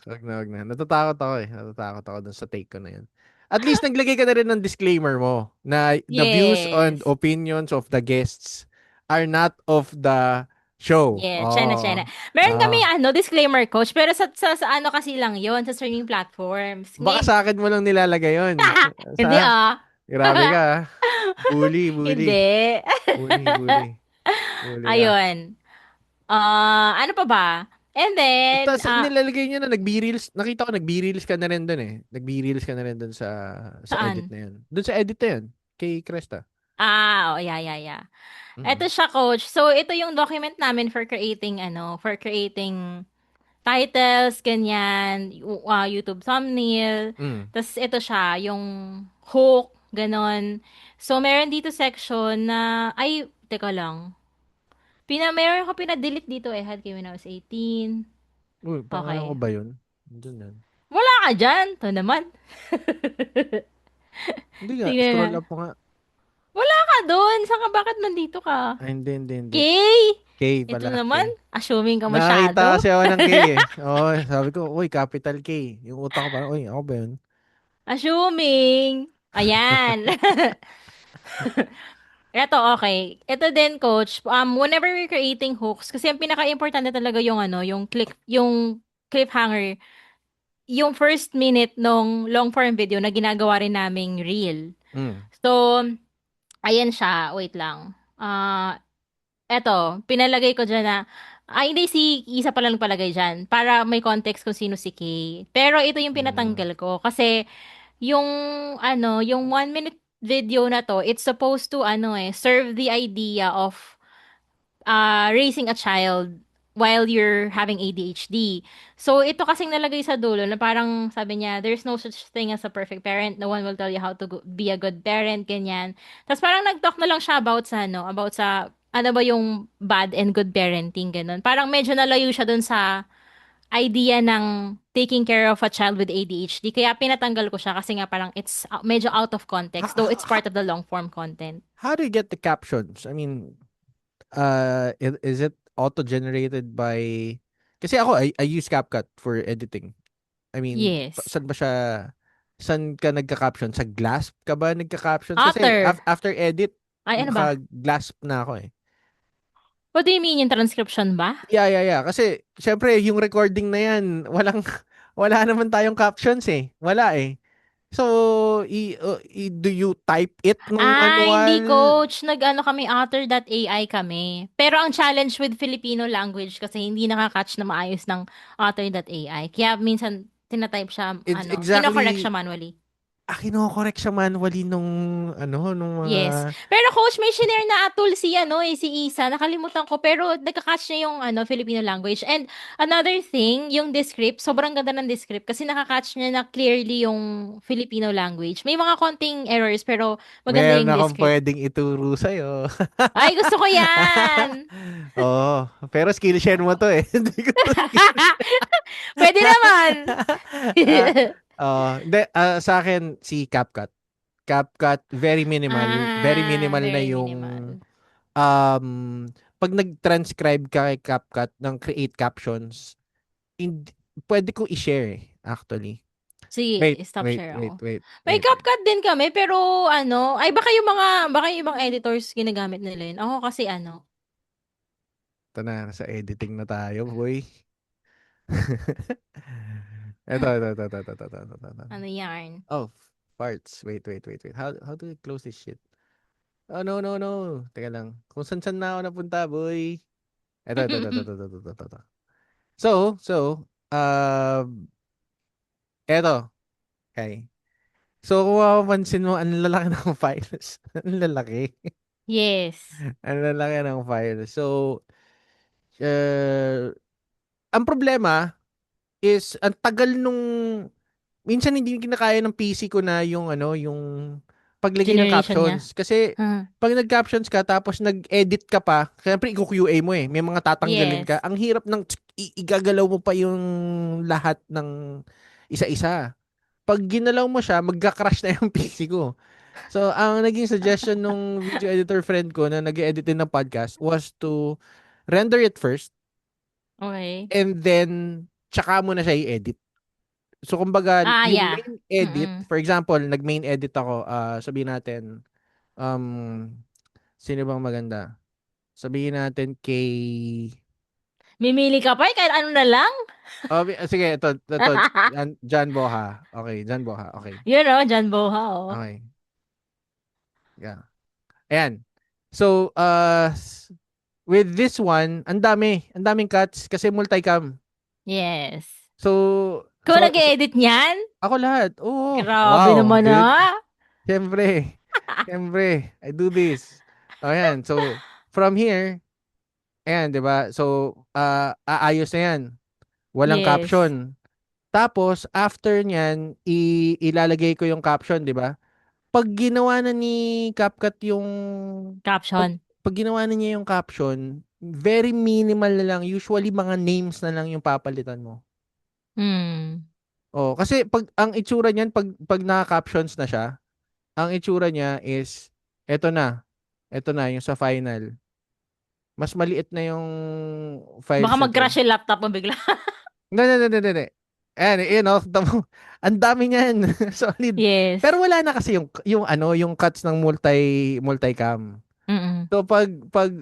Wag na, wag na. Natatakot ako eh. Natatakot ako dun sa take ko na 'yun. At least naglagay ka na rin ng disclaimer mo na the views and Yes. opinions of the guests are not of the show. Yeah, China, China. Oh. Meron kami Ah. ano, disclaimer coach, pero sa ano kasi lang yon sa streaming platforms. Baka sa akin mo lang nilalagay 'yun. Hindi Sa ah. Grabe ka. Ah. Bully, bully. Hindi. Bully, bully. Bully ka. Ayun. Ano pa ba? And then, Tapos nilalagay niya na nag-B-reels. Nakita ko nag-B-reels ka na rin doon eh. Nag-B-reels ka na rin doon sa edit saan? na 'yan. Doon sa edit na 'yan. Kay Cresta. Oh, yeah, yeah, yeah. Mm. Ito siya, coach. So, ito yung document namin for creating titles, ganyan, YouTube thumbnail. Mm. Tapos, ito siya, yung hook, ganon. So, meron dito section na, ay, teka lang. Meron ako pina-delete dito eh. Had kayo when I was 18. Uy, pangalan ko Okay. ba yun? Doon yan. Wala ka dyan. Ito naman. Hindi nga, Tingnan nga. scroll up mo nga. Wala ka doon. Saan ka? Bakit nandito ka? Ay, hindi. Kay? K Ito pala, naman. K. Assuming ka Nakakita masyado. kasi ako ng K eh. Oo, sabi ko, uy, capital K. Yung utak ko parang, uy, ako ba yun? Assuming. Ayan. Eto, okay. Ito din, coach. Whenever we're creating hooks, kasi ang pinaka-importante talaga yung yung cliffhanger, yung first minute nung long form video na ginagawa rin naming reel. Mm. So, ayan siya. Wait lang. Eto, pinalagay ko dyan na, hindi, si Isa pa lang palagay dyan para may context kung sino si Kay. Pero ito yung Mm. pinatanggal ko kasi yung, yung 1 minute video na to, it's supposed to, serve the idea of raising a child while you're having ADHD. So, ito kasing nalagay sa dulo na parang sabi niya, there's no such thing as a perfect parent. No one will tell you how to be a good parent, ganyan. Tapos parang nag-talk na lang siya about sa, ano ba yung bad and good parenting, ganun. Parang medyo nalayo siya dun sa idea ng taking care of a child with ADHD. Kaya pinatanggal ko siya kasi nga parang it's medyo out of context, though it's part of the long form content. How do you get the captions? I mean, is it auto-generated by... Kasi ako, I use CapCut for editing. I mean, Yes. saan ka nagka-caption? Sa Glasp ka ba nagka-captions? Kasi Otter. after edit, Ay, ano ba? naka-Glasp na ako eh. What do you mean yung transcription ba? Yeah. Kasi, syempre, yung recording na yan, wala naman tayong captions eh. Wala eh. So, do you type it nung Hindi manual? coach. Nag-ano kami, Otter.ai kami. Pero ang challenge with Filipino language kasi hindi nakakatch na maayos ng Otter.ai. Kaya minsan, tinatype siya, It's kino-correct exactly, siya manually. kino-correct siya manually nung Yes. mga... Pero coach, may shinare na tool si Isa. Nakalimutan ko. Pero nagka-catch niya yung Filipino language. And another thing, yung Descript, sobrang ganda ng Descript kasi nakaka-catch niya na clearly yung Filipino language. May mga konting errors pero maganda Meron yung akong Descript. pwedeng ituro sa'yo. Ay, gusto ko yan! Oo. Pero Skillshare mo to eh. Hindi ko to Pwede naman! ah, hindi, sa akin, si CapCut. CapCut, very minimal. Very minimal na Very yung... minimal. Um, pag nag-transcribe ka kay CapCut ng create captions, pwede ko i-share actually. Sige, Wait, stop wait, share wait, ako. wait, May wait, wait. CapCut din kami, pero ay baka yung ibang editors ginagamit nila yun. Ako kasi Ito na, sa editing na tayo, boy. Ito. ano yarn. Oh, farts. Wait. How do we close this shit? Oh, no. Teka lang. Kung saan na ako napunta, boy. Ito. So, eto. Okay. So, kung mapapansin mo, ang lalaki ng files. Ang lalaki. Yes. Ang lalaki ng files. So, uh, ang problema is, ang tagal nung... Minsan hindi kinakaya ng PC ko na yung paglagay ng Generation niya. captions. Kasi, pag nag-captions ka, tapos nag-edit ka pa, syempre, i-QA mo eh. May mga tatanggalin ka. Yes. Ang hirap ng igagalaw mo pa yung lahat ng isa-isa. Pag ginalaw mo siya, magka-crash na yung PC ko. So, ang naging suggestion nung video editor friend ko na nag-edit din ng podcast was to render it first Okay. and then tsaka mo na siya i-edit. So, kumbaga, yung Yeah. main edit, for example, nag-main edit ako, sabihin natin, sino bang maganda? Sabihin natin kay... Mimili ka pa, kahit ano na lang. Sige, ito, John Boha. Okay, John Boha. Okay. Jan Boha, Okay. Yeah. Ayan. So, with this one, ang daming cuts kasi multicam. Yes. So, Ikaw nag-edit niyan? ako lahat. Oo. Grabe Wow, naman dude. ah. Siyempre, I do this. Ayan. So, from here, ayan, di ba? So, aayos na yan. Walang Yes. caption. Tapos, after nyan, ilalagay ko yung caption, di ba? pag ginawa na ni CapCut yung Caption. pag ginawa na niya yung caption, very minimal na lang. Usually, mga names na lang yung papalitan mo. Oh, kasi pag ang itsura niyan, pag naka-captions na siya, ang itsura niya is eto na. Eto na yung sa final. Mas maliit na yung files Baka nito. mag-crash yung laptop mo bigla. Hindi, hindi, hindi, hindi. Ayan, ang dami niyan. Solid. Yes. Pero wala na kasi yung cuts ng multicam. Mm. So pag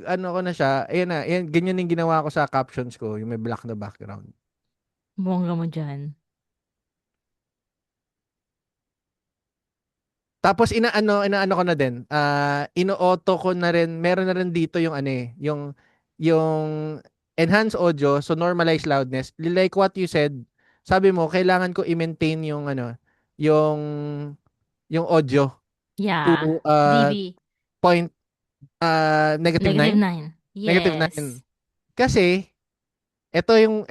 ano ko na siya, ayan na, ayan, ganyan yung ginawa ko sa captions ko, yung may black na background. Bongga mo dyan. Tapos inaano ko na din. Ino-auto ko na rin. Meron na rin dito yung ano eh, yung enhance audio, so normalize loudness. Like what you said, sabi mo kailangan ko i-maintain yung yung yung audio Yeah. to DV. point negative Negative 9. 9. Negative Yes. 9. Kasi ito yung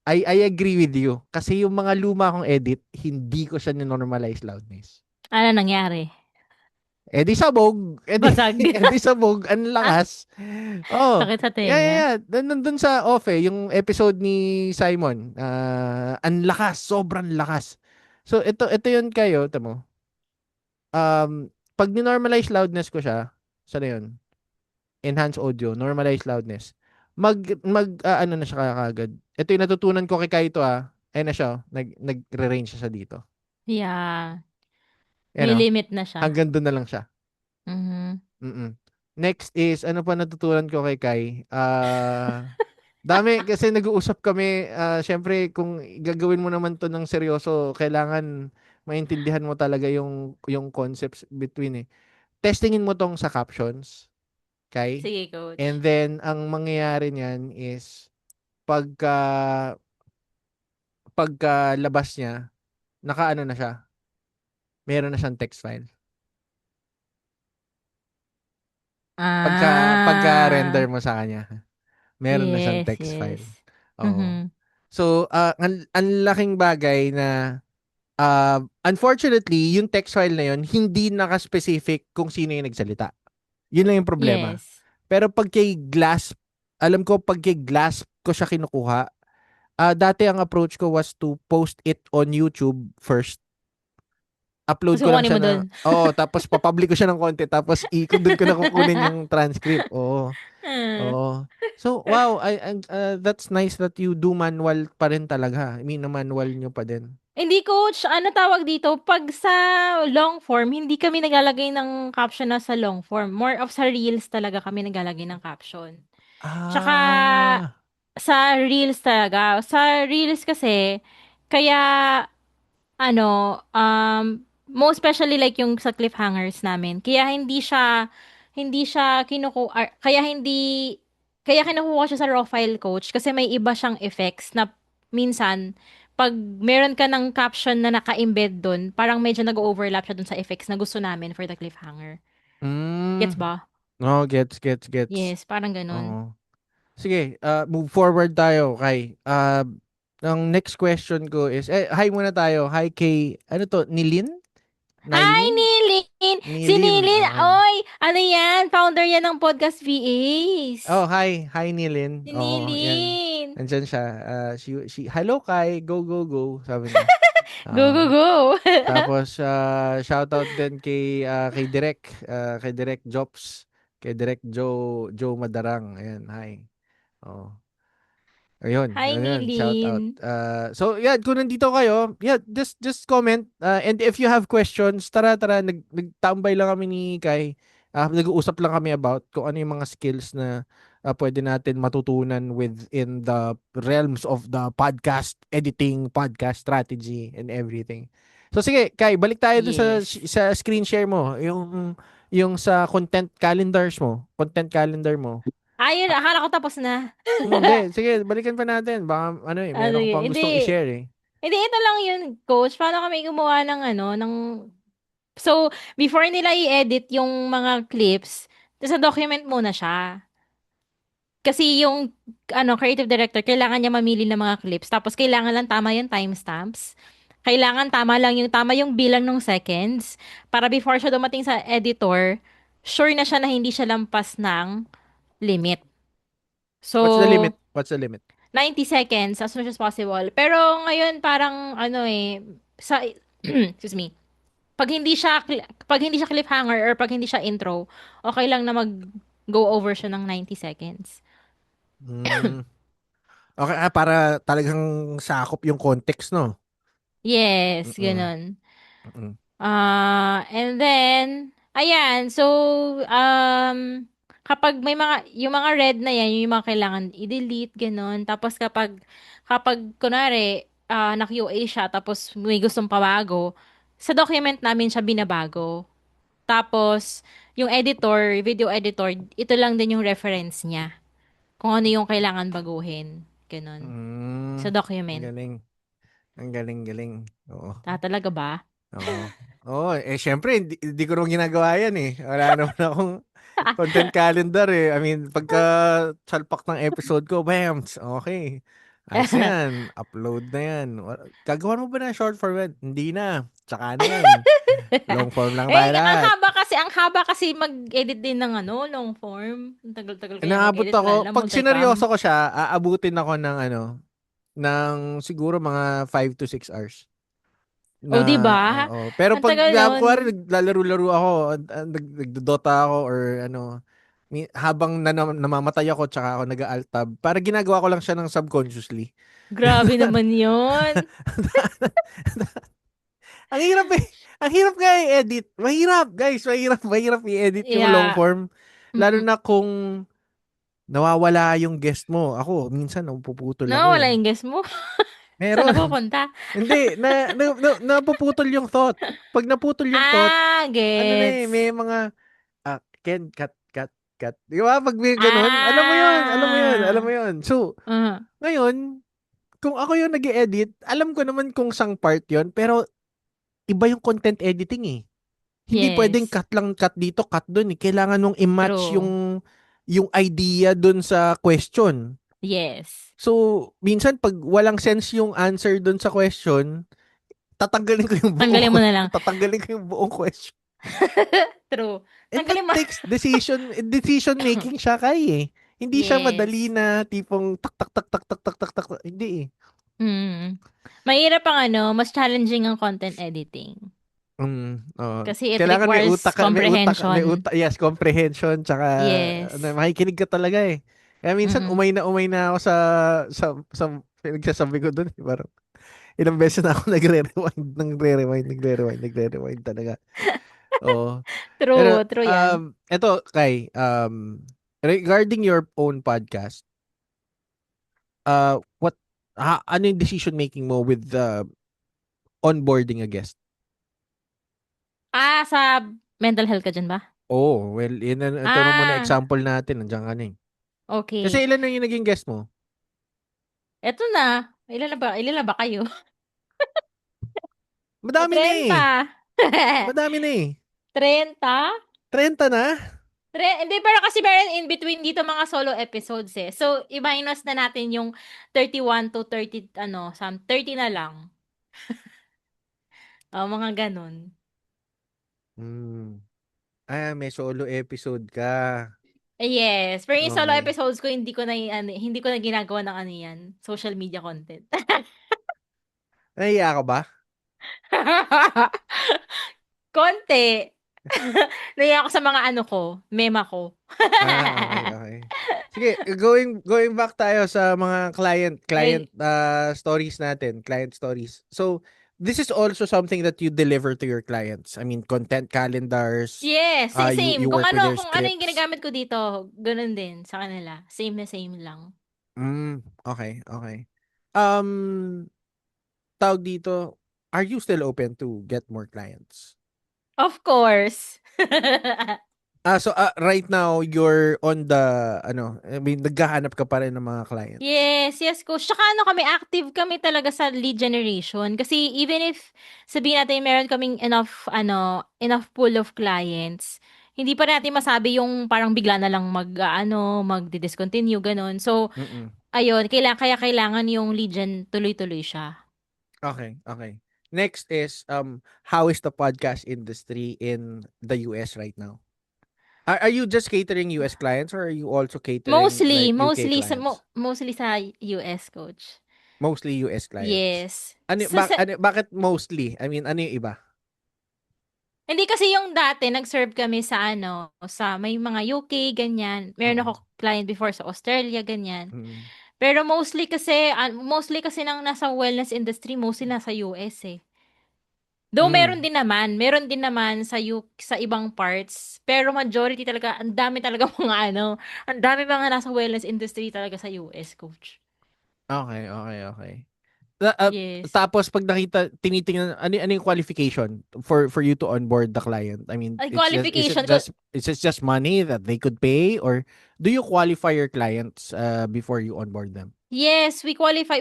I agree with you. Kasi yung mga luma kong edit, hindi ko siya ni-normalize loudness. Ano nangyari? Eh di sabog. Basag. Eh di sabog. Ang lakas. Oh. Sakit sa Yeah, yeah, tenga. yeah. Nandun sa off yung episode ni Simon. Ang lakas. Sobrang lakas. So, ito yun kayo. Tamo. Pag ni-normalize loudness ko siya, sana yun? Enhance audio, normalize loudness. Ano na siya kagad. Ito yung natutunan ko kay Kaito Ayun na siya. Nagre-range siya dito. Yeah. Ayan May o. limit na siya. Hanggang doon na lang siya. Mhm. Mm. Next is, ano pa natutunan ko kay Kai? Dami kasi nag-uusap kami, syempre kung gagawin mo naman to ng seryoso, kailangan maintindihan mo talaga yung concepts between Testingin mo tong sa captions, Kai. Sige, coach. And then ang mangyayari niyan is pagka labas niya, nakaano na siya. Meron na siyang text file. Pagka render Ah. mo sa kanya, meron na siyang Yes, text yes. file. Oo. Mhm. So, ang laking bagay na unfortunately, yung text file na yun, hindi naka-specific kung sino yung nagsalita. Yun lang yung problema. Yes. Pero pag kay Glass, alam ko pag kay Glass ko siya kinukuha, dati ang approach ko was to post it on YouTube first. Upload Tapos ko lang kukunin siya mo dun. tapos papublic ko siya ng konti, tapos doon ko na kukunin yung transcript. Oo. Ah. Oo. So, wow, that's nice that you do manual pa rin talaga. I mean, na manual nyo pa din. Hindi, coach. Ano tawag dito? Pag sa long form, hindi kami naglalagay ng caption na sa long form. More of sa reels talaga kami naglalagay ng caption. Tsaka Ah. sa reels talaga. Sa reels kasi, kaya most especially like yung sa cliffhangers namin. Kaya kinukuha siya sa raw file, coach, kasi may iba siyang effects na minsan pag meron ka ng caption na naka-embed dun, parang medyo nag-overlap siya dun sa effects na gusto namin for the cliffhanger. Gets Mm. ba? No, gets. Yes, parang ganun. Oo. Sige, move forward tayo kay ang next question ko is hi muna tayo. Hi kay ano to, Nilin? Hi, Nilin? Nilin! Si Nilin. Nilin, oy! Ano yan? Founder yan ng Podcast VAs. Oh, hi Nilin. Si Oo, yan. Nilin. Nandiyan siya. Hello Kai, go go go, sabi niya. Go, go, Ah, go! tapos shoutout din kay Direk Jobs, kay Direk Joe Madarang. Ayan, hi. Oh. Hi, Ayun, shout out. Nilin. So yeah, kung nandito kayo, yeah, just comment. And if you have questions, tara, nagtambay lang kami ni Kai. Nag-uusap lang kami about kung ano yung mga skills na pwede natin matutunan within the realms of the podcast editing, podcast strategy, and everything. So sige, Kai, balik tayo dun Yes. sa screen share mo, yung sa content calendar mo. Ayun, akala ko tapos na. Hindi, sige, balikan pa natin. Baka meron ko Sige. pang gustong Hindi. i-share Hindi, ito lang yun, coach. Paano kami gumawa ng So, before nila i-edit yung mga clips, sa document muna siya. Kasi yung creative director, kailangan niya mamili ng mga clips. Tapos, kailangan lang tama yung timestamps. Kailangan tama yung bilang ng seconds para before siya dumating sa editor, sure na siya na hindi siya lampas ng limit. What's the So, limit? What's the limit? 90 seconds as much as possible. Pero ngayon parang ano sa excuse me. Pag hindi siya cliffhanger or pag hindi siya intro, okay lang na mag go over siya ng 90 seconds. Mm. Okay, para talagang sakop yung context, no? Yes, Mm-mm. ganun. Mm-mm. And then, ayan, so, kapag yung mga red na yan, yung mga kailangan i-delete, ganun. Tapos kapag, kunwari, na-QA siya, tapos may gustong pabago, sa document namin siya binabago. Tapos, yung editor, video editor, ito lang din yung reference niya. Kung ano yung kailangan baguhin. Ganun. Sa Ang document. galing. Ang galing-galing. Oo. Talaga ba? Oo. Oo, syempre, hindi ko naman ginagawa yan eh. Wala naman akong content calendar eh. I mean, pagka salpak ng episode ko, bam, okay. Ayos na yan. Upload na yan. Gagawa mo ba na short form yan? Hindi na. Tsaka na yan. Long form lang tayo lahat. Ang haba kasi mag-edit din ng long form. Ang tagal-tagal kaya Naabot mag-edit, lalo ako, na pag multicam. sineryoso ko siya, aabutin ako ng siguro mga 5 to 6 hours. O, di Na, ba? oo. Pero Ang pag tagal nun. kuwari naglalaro-laro ako, nagdodota ako or habang namamatay ako tsaka ako nag-alt tab, para ginagawa ko lang siya ng subconsciously. Grabe naman yon. Ang hirap eh. Ang hirap nga i-edit. Mahirap, guys. Mahirap i-edit yung long Yeah. form. Lalo Mm-mm. na kung nawawala yung guest mo. Ako, minsan napuputol ako No, wala eh. yung guess mo. Saan Meron. napupunta? Hindi, napuputol yung thought. Pag naputol yung thought, ano na eh, Gets. may mga Ken, cut. Di ba? Pag may ganun, alam mo Ah. yun. So, Uh, ngayon, kung ako yung nag edit alam ko naman kung sang part yon pero iba yung content editing eh. Hindi pwedeng yes. cut lang, cut dito, cut dun eh. Kailangan nung i-match True. yung idea dun sa question. Yes. So, minsan pag walang sense yung answer dun sa question, tatanggalin ko yung buong Tanggalin mo na lang. tatanggalin ko yung buong question. True. And that Tanggalin mo. takes decision making siya eh. Hindi siya madali Yes. na tipong tak tak tak tak tak tak tak tak. Hindi eh. Mm. Mahirap ang mas challenging ang content editing. Kasi it Kailangan requires may comprehension. utak, yes, comprehension, tsaka Yes. makikinig ka talaga eh. Kaya minsan Mm-mm. umay na ako sa pinagsasabi ko doon eh. Parang ilang beses na ako nagre-rewind talaga. Oo. Pero, True, true yan. eto, Kai, regarding your own podcast, what, ano yung decision making mo with onboarding a guest? Sa mental health ka dyan ba? Oh, well, ito na muna Ah, example natin, nandiyan ka na eh. Kasi okay. ilan na yung naging guest mo? Eto na. Ilan na ba kayo? Madami na eh. 30. Madami na eh. 30? 30 na? Hindi, pero kasi meron in between dito mga solo episodes eh. So, i-minus na natin yung 31 to 30, 30 na lang. Mga ganun. Hmm. May solo episode ka. Yes. Pero yung solo Okay. episodes ko, hindi ko na ginagawa ng yan. Social media content. Nahiya ka ba? Konti. Naiya ako sa mga mema ko. Okay. Sige, going back tayo sa mga client Ay, stories natin, client stories. So, this is also something that you deliver to your clients. I mean, content calendars, yes, same. you Kung work with their kung ano yung scripts. ginagamit ko dito, ganun din sa kanila. Same na same lang. Okay. Um, tawag dito, are you still open to get more clients? Of course. So right now you're on the I mean naghahanap ka pa rin ng mga clients. Yes, coach. Tsaka active kami talaga sa lead generation. Kasi even if sabihin natin meron kaming enough pool of clients, hindi pa natin masabi yung parang bigla na lang magdi-discontinue, ganun. So, Mm. ayun, kaya kailangan yung lead gen tuloy-tuloy siya. Okay. Next is how is the podcast industry in the US right now? Are you just catering US clients or are you also catering Mostly, like UK mostly sa clients? mostly sa US, coach. Mostly US clients. Yes. Sa Bakit mostly? I mean, ano yung iba? hindi kasi yung dati nag-serve kami sa ano, sa may mga UK ganyan. Meron Oo. ako client before sa Australia ganyan. Mm. Pero mostly kasi nang nasa wellness industry, mostly nasa US eh. Though Mm. meron din naman sa ibang parts, pero majority talaga, ang dami talaga ang dami mga nasa wellness industry talaga sa US, coach. Okay, okay, okay. Yes. Tapos pag tinitingnan ano yung qualification for you to onboard the client? I mean, Ay, it's just qualification ko, is it just money that they could pay or do you qualify your clients before you onboard them? yes, we qualify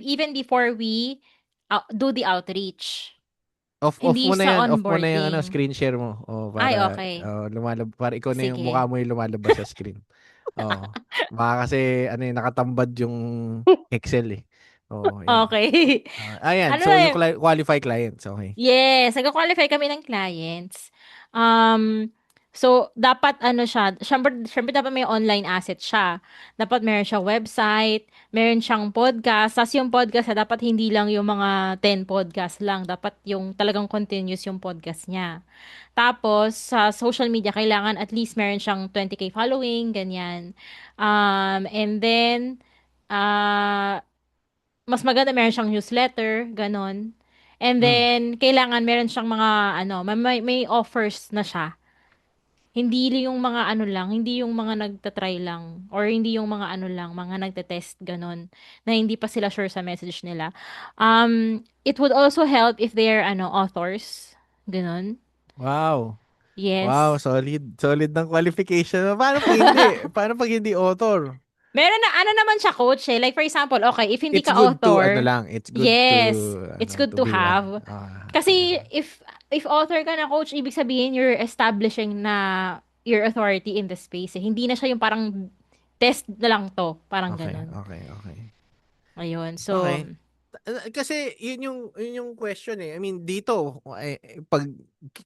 even before we do the outreach. Off Hindi mo na sa yan. Off mo na yung onboarding. screen share mo. Oh, Ay, para okay. para ikaw na yung Sige. mukha mo yung lumalabas sa screen. Oh. Baka kasi nakatambad yung Excel eh. Oh, yan. Okay. Ayan, Ano so na you yun? qualify clients, okay. Yes, nagka-qualify kami ng clients. Um, so, dapat syempre dapat may online asset siya. Dapat meron siyang website, meron siyang podcast. Tapos yung podcast dapat hindi lang yung mga 10 podcast lang. Dapat yung talagang continuous yung podcast niya. Tapos, sa social media, kailangan at least meron siyang 20K following, ganyan. And then, uh, mas maganda meron siyang newsletter, ganon. And Mm. then, kailangan meron siyang mga, may offers na siya. Hindi yung mga hindi yung mga nagtatry lang, or hindi yung mga mga nagtetest, ganon, na hindi pa sila sure sa message nila. It would also help if they're, authors, ganon. Wow. Wow, Yes. solid. Solid ng qualification. Paano pag hindi? Paano pag hindi author? Meron na, naman siya, coach, eh. Like, for example, okay, if hindi It's ka good to author, it's good to yes, it's good to to be one. have. Okay, Kasi, okay. if author ka na, coach, ibig sabihin, you're establishing na your authority in the space, eh. Hindi na siya yung parang test na lang to. Parang Okay, ganon. okay, okay. Ayun. So, Okay. Kasi yun yung question eh. I mean, dito pag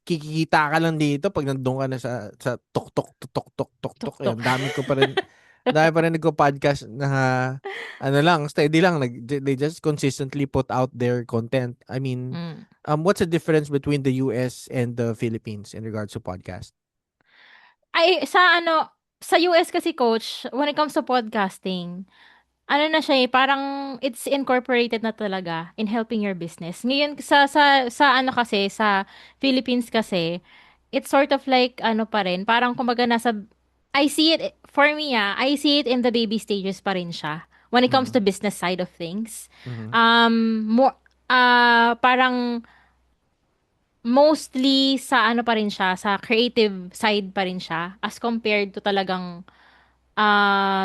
kikita ka lang dito pag nandoon ka na sa tok tok tok tok tok tok, eh, tok-tok. ang dami pa rin nagko-podcast na lang, steady lang they just consistently put out their content. I mean, Mm. what's the difference between the US and the Philippines in regards to podcast? Ay, sa US kasi, coach, when it comes to podcasting, na siya eh, parang it's incorporated na talaga in helping your business. Ngayon, kasi, sa Philippines kasi, it's sort of like, pa rin, parang kumbaga I see it, for me I see it in the baby stages pa rin siya. When it comes Mhm. to business side of things. Mhm. More, parang, mostly sa pa rin siya, sa creative side pa rin siya, as compared to talagang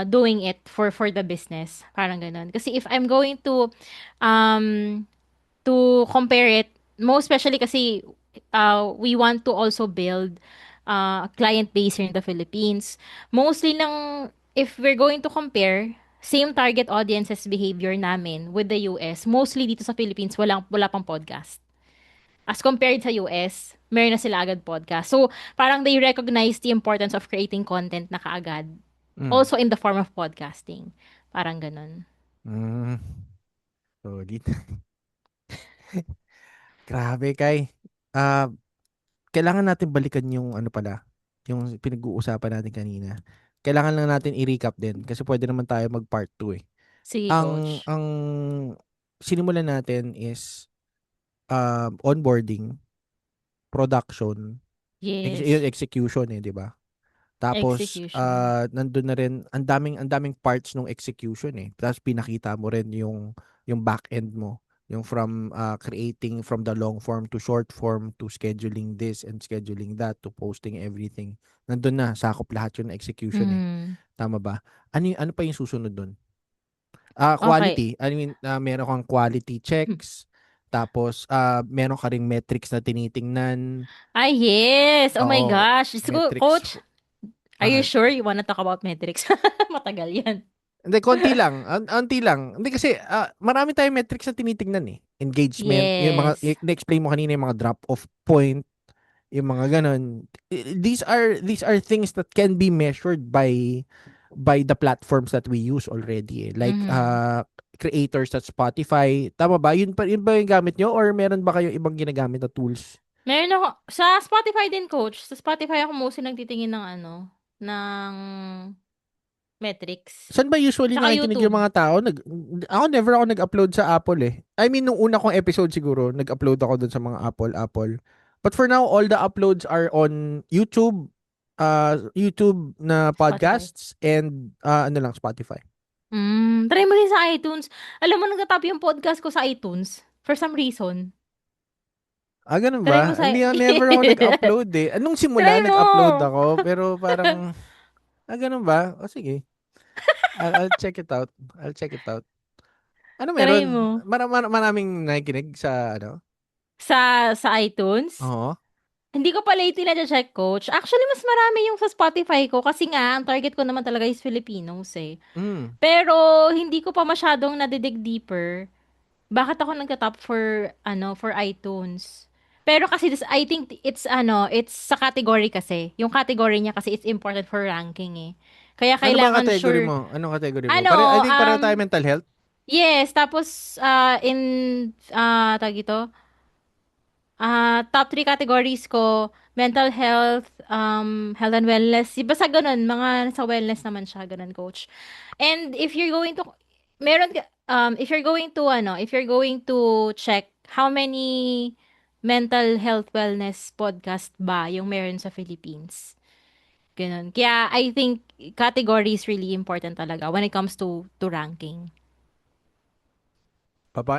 doing it for the business. Parang ganun. Kasi if I'm going um, to compare it, most especially kasi we want to also build a client base here in the Philippines. Mostly if we're going to compare, same target audiences behavior namin with the US, mostly dito sa Philippines, wala pang podcast. As compared sa US, meron na sila agad podcast. So, parang they recognize the importance of creating content na kaagad. Mm. Also in the form of podcasting. Parang ganun. Mm. Solid. Grabe kay. Ah, kailangan natin balikan yung yung pinag-uusapan natin kanina. Kailangan lang natin i-recap din kasi pwede naman tayo mag part 2 eh. Sige, Ang coach. ang sinimulan natin is onboarding, production, Yes. execution eh, 'di ba? Tapos Execution. nandun na rin ang daming parts ng execution eh. Tapos pinakita mo rin yung back end mo, yung from creating from the long form to short form to scheduling this and scheduling that to posting everything. Nandun na, sakop lahat yun ng execution eh. Mm. Tama ba? Ano pa yung susunod dun? Okay. Quality. I mean, meron kang quality checks. Tapos meron ka ring metrics na tinitingnan. Ay, yes! Oh my Oo, gosh! metrics. Coach, are you Okay. sure you wanna talk about metrics? Matagal yan. Hindi, konti lang. Unti lang. Hindi kasi marami tayong metrics na tinitingnan eh. Engagement, yung mga, Yes. na-explain mo kanina yung mga drop-off point, yung mga ganon. These are things that can be measured by the platforms that we use already eh. Like Mhm. creators at Spotify. Tama ba? Yun ba yung gamit nyo or meron ba kayong ibang ginagamit na tools? Meron ako sa Spotify din, coach. Sa Spotify ako mostly nagtitingin ng ng metrics. Saan ba usually Tsaka nakikinig yung YouTube. mga tao? Ako never ako nag-upload sa Apple eh. I mean, nung una kong episode siguro, nag-upload ako dun sa mga Apple. But for now, all the uploads are on YouTube, YouTube na Spotify. podcasts, and Spotify. Try mo din sa iTunes. Alam mo, nagtatap yung podcast ko sa iTunes. For some reason. Ganun Try mo ba? sa... Hindi, never ako nag-upload eh. Anong Try simula, mo! nag-upload ako, pero parang, ganun ba? O sige. I'll check it out. I'll check it out. Ano Try meron? mo. Maraming nakikinig sa Sa iTunes? Oo. Hindi ko pa lately na-check, coach. Actually, mas marami yung sa Spotify ko kasi nga, ang target ko naman talaga is Filipinos eh. Mm. Pero, hindi ko pa masyadong nadidig deeper. Bakit ako nagka-top for iTunes? Pero kasi I think it's sa category kasi. Yung category niya kasi it's important for ranking eh. Kaya Ano ba ang kailangan category sure. mo? Anong category mo? I Ano, think pareho tayo mental health. yes, tapos tawag ito, top 3 categories ko, mental health, health and wellness. Basta ganun, mga sa wellness naman siya, ganun, coach. And if you're going to, if you're going to check how many mental health wellness podcast ba yung meron sa Philippines. Ganun. Kaya I think category is really important talaga when it comes to ranking.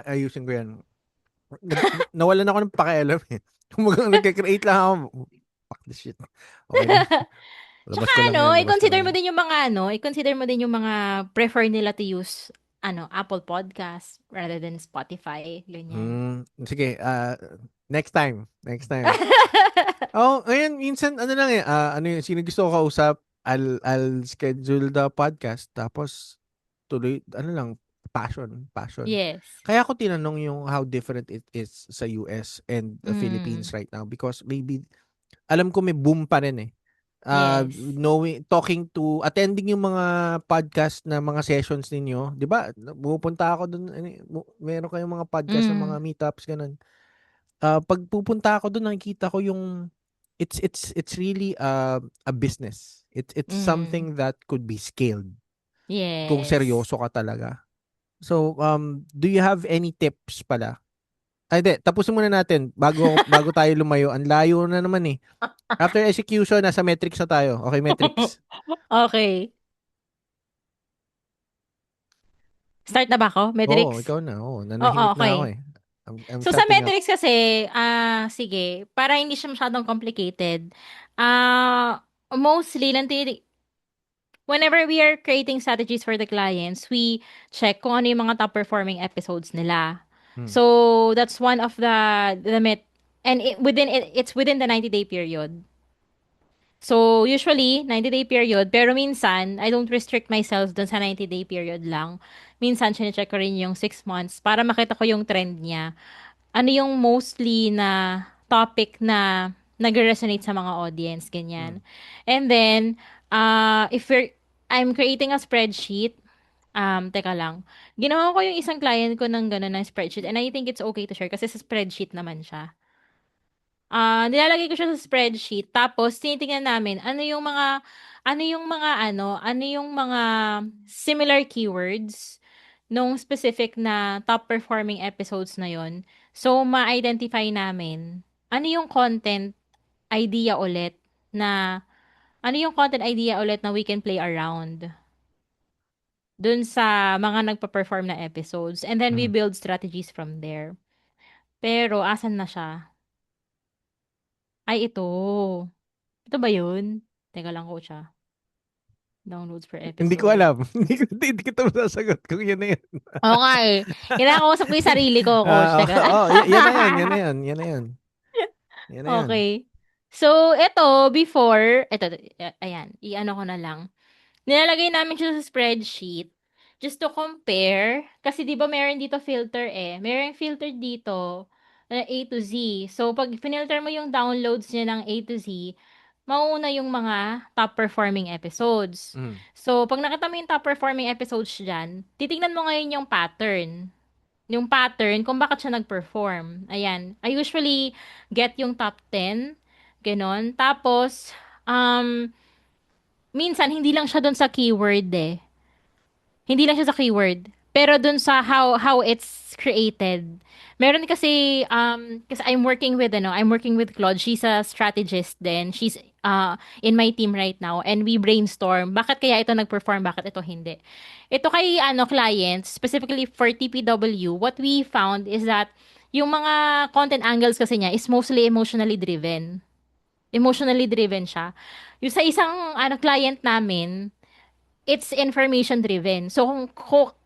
Ayusin ko yan. Nawalan ako ng pakialam eh. Kumagang nagka-create lang ako. Fuck this shit. Okay lang. Tsaka Labas ko lang i-consider mo yan. din yung i-consider mo din yung mga prefer nila to use Apple Podcast rather than Spotify, ganyan. Sige, next time. Next time. Ngayon, minsan, ano lang eh, sino gusto ko kausap, I'll schedule the podcast, tapos, tuloy, passion. Yes. Kaya ako tinanong yung how different it is sa US and the Mm. Philippines right now, because maybe, alam ko may boom pa rin eh. Yes. Attending yung mga podcast na mga sessions ninyo, di ba? Pupunta ako dun, meron kayong mga podcast na mga Mm. meetups, ganun. Pag pupunta ako doon, nakikita ko yung it's really a business. It's Mm. something that could be scaled kung Yes. seryoso ka talaga. So, do you have any tips pala? Ay, di, tapusin muna natin bago tayo lumayo. Ang layo na naman eh. After execution, nasa metrics na tayo. Okay, metrics. Okay. Start na ba ako? Oo, Metrics? ikaw na. Oo, Oo, nanahimik na ako okay. eh. I'm So, sa shutting up. metrics kasi, sige, para hindi siya masyadong complicated, mostly, whenever we are creating strategies for the clients, we check kung ano yung mga top performing episodes nila. Hmm. So, that's one of the and it's within the 90-day period. So, usually, 90-day period. Pero minsan, I don't restrict myself dun sa 90-day period lang. Minsan, sinecheck ko rin yung 6 months para makita ko yung trend niya. Ano yung mostly na topic na nag-resonate sa mga audience, Hmm. ganyan. And then, I'm creating a spreadsheet, teka lang. Ginawa ko yung isang client ko ng gano'n na spreadsheet and I think it's okay to share kasi sa spreadsheet naman siya. Nilalagay ko siya sa spreadsheet tapos tinitingnan namin ano yung mga similar keywords nung specific na top performing episodes na yon. So, ma-identify namin idea ulit na ano yung content idea ulit na we can play around dun sa mga nagpa-perform na episodes. And then we Hmm. build strategies from there. Pero, asan na siya? Ay, ito. Ito ba yun? Teka lang, coach, Downloads per Hindi ko episode. alam. Hindi ko masasagot kung yun na yun. Oo nga eh. Kinakausap ko yung sarili ko, coach. Teka. Yan na yan, yan na yan, yan na yan. Yan na yan. Okay. So, ayan, i-ano ko na lang. Nilalagay namin siya sa spreadsheet. just to compare, kasi 'di ba meron dito filter eh. Meron filter dito na A to Z. So pag finilter mo yung downloads niya ng A to Z, mauuna yung mga top performing episodes. Mm. So pag nakita mo yung top performing episodes diyan, titingnan mo ngayon yung pattern. Yung pattern kung bakit siya nag-perform. Ayan. I usually get yung top 10, ganon. Tapos minsan hindi lang siya doon sa keyword eh. Hindi lang siya sa keyword. Pero dun sa how it's created. Meron kasi I'm working with Claude. She's a strategist then. She's in my team right now and we brainstorm bakit kaya ito nag-perform, bakit ito hindi. Ito kay clients, specifically for TPW, what we found is that yung mga content angles kasi niya is mostly emotionally driven. Emotionally driven siya. Yung sa isang client namin, it's information driven. So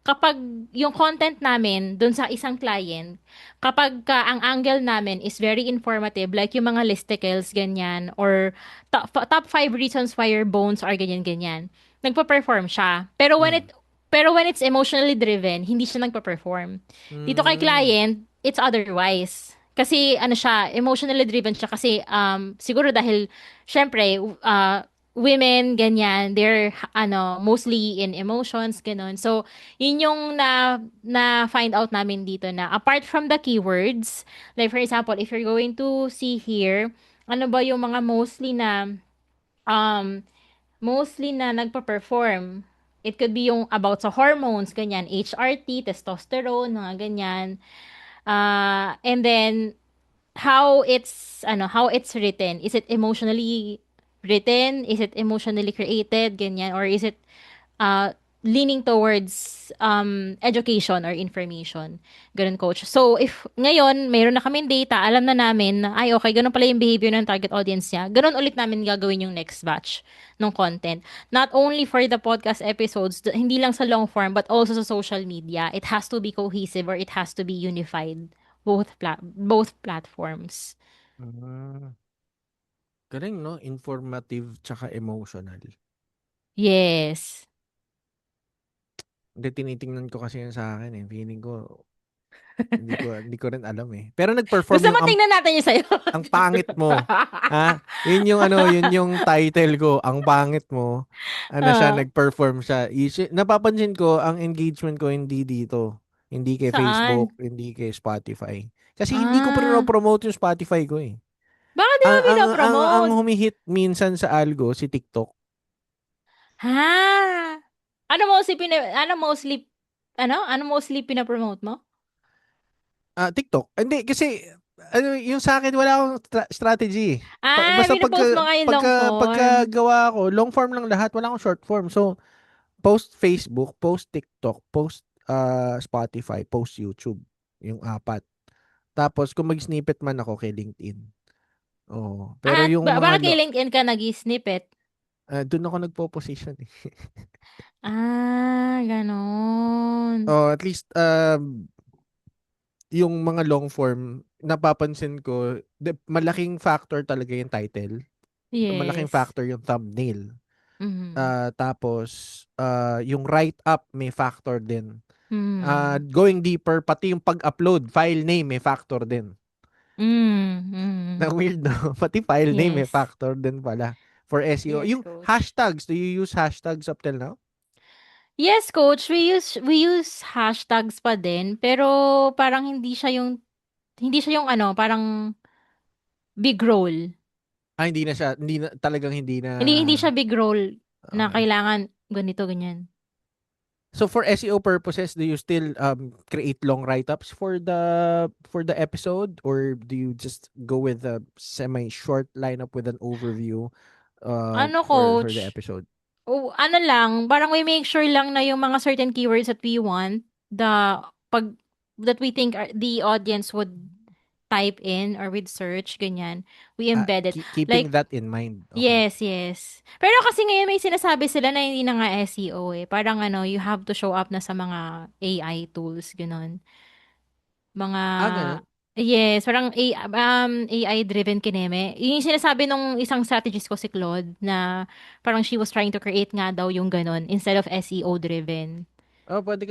kapag yung content namin dun sa isang client, kapag ang angle namin is very informative, like yung mga listicles, ganyan, or top 5 reasons why your bones are ganyan-ganyan, nagpa-perform siya. Mm. Pero when it's emotionally driven, hindi siya nagpa-perform. Dito kay Mm. client, it's otherwise. Kasi ano siya, emotionally driven siya kasi siguro dahil syempre women, ganyan, they're, mostly in emotions, ganun. So, yun yung na find out namin dito na apart from the keywords, like for example, if you're going to see here, ano ba yung mga um, mostly na nagpa-perform? It could be yung about sa hormones, ganyan, HRT, testosterone, mga ganyan. And then, how it's written. Is it emotionally written? Is it emotionally created? Ganyan. Or is it uh, leaning towards education or information? Ganun, coach. So, if ngayon, mayroon na kaming data, alam na namin na, ay, okay, ganun pala yung behavior ng target audience niya. Ganun ulit namin gagawin yung next batch ng content. Not only for the podcast episodes, hindi lang sa long form, but also sa social media. It has to be cohesive or it has to be unified. Both platforms. Ah, galing, no? Informative tsaka emotional. Yes. Hindi, tinitingnan ko kasi yun sa akin eh. Feeling ko, hindi ko rin alam eh. Pero nag-perform Gusto yung mo tingnan natin yung sa'yo? ang pangit mo. Ha? Yun yung title ko, ang pangit mo. Ano siya, Ah, nag-perform siya. Napapansin ko, ang engagement ko hindi dito. Hindi kay Facebook, saan? hindi kay Spotify. Kasi hindi ko Ah, promote yung Spotify ko eh. baka di mo Ang pinopromote? humihit minsan sa algo, si TikTok. Ha? Ano mostly pinapromote mo? TikTok. Hindi, kasi, yung sa akin, wala akong strategy. Basta Pinapost mo nga yung long pagka form. gawa ko, long form lang lahat, wala akong short form. So, post Facebook, post TikTok, post Spotify, post YouTube. Yung apat. Tapos, kung mag-snippet man ako kay LinkedIn. Oo. Pero At yung mga, bakit kay LinkedIn ka nag-snippet? doon ako nagpo-position eh. Ganon. Oh, at least, yung mga long form, napapansin ko, malaking factor talaga yung title. Malaking Yes. factor yung thumbnail. Mhm. Tapos, yung write-up may factor din. Mhm. Going deeper, pati yung pag-upload, file name may factor din. Na Mhm. weird, no? Pati file name may Yes. factor din pala for SEO. Yes, Yung coach. hashtags, do you use hashtags up till now? Yes, coach. We use hashtags pa din, pero parang hindi siya yung parang big role. Hindi na siya, hindi na, talagang hindi na, Hindi siya big role na okay. kailangan ganito, ganyan. So for SEO purposes, do you still create long write-ups for the episode, or do you just go with a semi-short lineup with an overview Ano, for the coach? episode? Ano lang, parang we make sure lang na yung mga certain keywords that we want, pag, that we think the audience would type in or with search, ganyan, we embed it. Keeping Like, that in mind. Okay. yes, yes. Pero kasi ngayon may sinasabi sila na hindi na nga SEO eh. Parang you have to show up na sa mga AI tools, gano'n. Mga, Ganun. yes, parang AI-driven kineme. Yung sinasabi nung isang strategist ko si Claude na parang she was trying to create nga daw yung gano'n instead of SEO-driven. Oh, pwede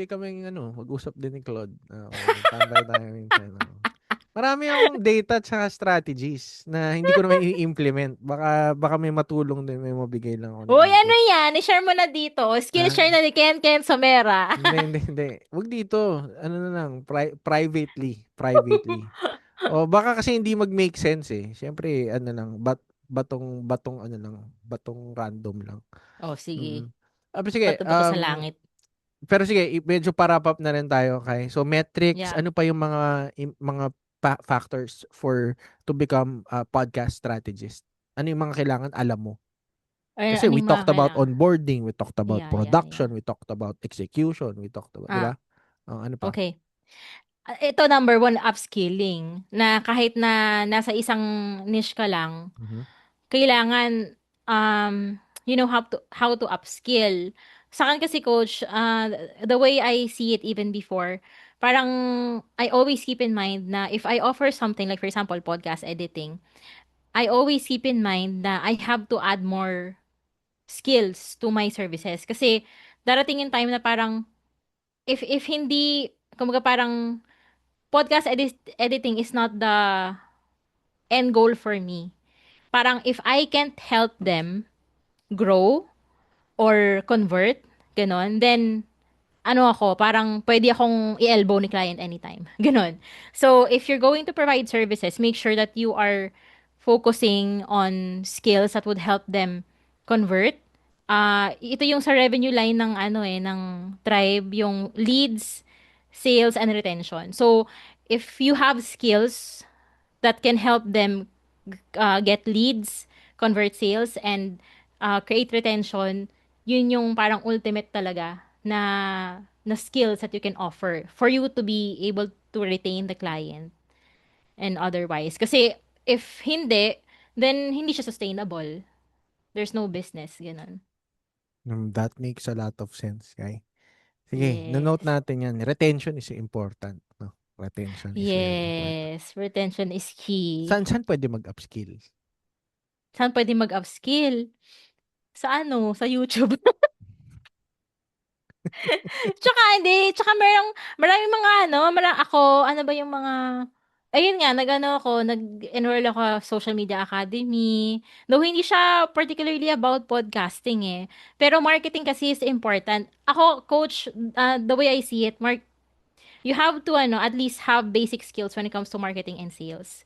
kami mag-usap din ni Claude. Magtambay tayo minsan. Marami akong data at strategies na hindi ko naman i-implement. Baka may matulong din, may mabigay lang ako na Uy, ano input. yan? I-share mo na dito. Skill Ah, share na ni Ken Somera. hindi. Wag dito. Ano na lang, privately. O baka kasi hindi mag-make sense eh. Siyempre, batong batong random lang. Oh, sige. Mm. Sige, Bato-bato sa langit. pero sige, medyo para up na rin tayo, okay? So metrics, Yeah. ano pa yung mga factors for to become a podcast strategist? Ano yung mga kailangan alam mo? Kasi Ano we yung mga talked about kailangan? onboarding, we talked about Yeah. production, we talked about execution, we talked about, 'di Ah, ba? Ano pa? okay. Ito number one, upskilling. Na kahit na nasa isang niche ka lang, Mhm. kailangan you know how to upskill. Sa akin kasi coach, the way I see it even before, parang I always keep in mind na if I offer something like for example podcast editing, I always keep in mind na I have to add more skills to my services kasi darating yung time na parang if hindi kumbaga parang editing is not the end goal for me. Parang if I can't help them grow or convert, ganon, then ano ako, parang pwede akong i-elbow ni client anytime. Ganon. So, if you're going to provide services, make sure that you are focusing on skills that would help them convert. Ito yung sa revenue line ng ng tribe, yung leads, sales, and retention. So, if you have skills that can help them get leads, convert sales, and create retention, yun yung parang ultimate talaga na skills that you can offer for you to be able to retain the client and otherwise. Kasi if hindi, then hindi siya sustainable. There's no business, ganun. That makes a lot of sense, okay? Sige, na-note Yes. natin 'yan. Retention is important, no? Retention is very important. Yes. Retention is key. Saan pwede mag-upskill? Saan pwede mag-upskill? Sa sa YouTube. Tsaka hindi, tsaka maraming mga ano ba yung mga, ayun nga, nag-enroll ako Social Media Academy. Though hindi siya particularly about podcasting eh. Pero marketing kasi is important. Ako, coach, the way I see it, you have to at least have basic skills when it comes to marketing and sales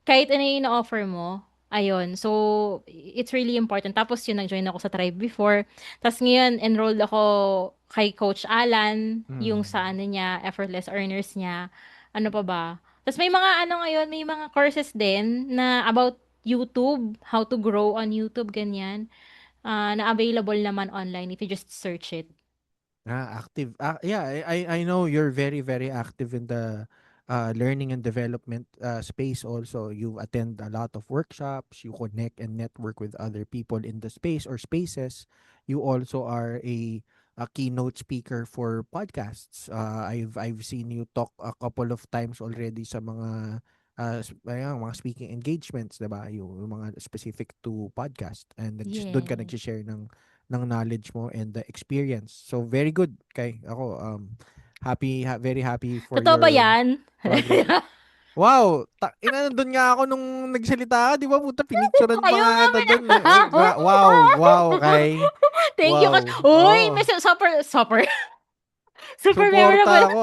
kahit ano yung na-offer mo, ayun. So, it's really important. Tapos yun, nag-join ako sa Tribe before. Tapos ngayon, enrolled ako kay Coach Alan, yung sa Hmm. niya, effortless earners niya. Ano pa ba? Tapos may mga ngayon, may mga courses din na about YouTube, how to grow on YouTube, ganyan. Na available naman online if you just search it. Active. Yeah, I know you're very, very active in the learning and development space also. You attend a lot of workshops, you connect and network with other people in the space or spaces. You also are a keynote speaker for podcasts. I've seen you talk a couple of times already sa mga speaking engagements, 'di ba? Yung mga specific to podcast, and doon ka Yes. nag-share ng knowledge mo and the experience. So very good kay ako very happy for Totoo ba your yan? progress. Wow, nandun nga ako nung nagsalita ka, 'di ba? Puta, pinicturean pa Ayun nga nga kita pala. doon. Wow, kay. Thank you. Wow. Uy, Oh, may super super suporta memorable. ako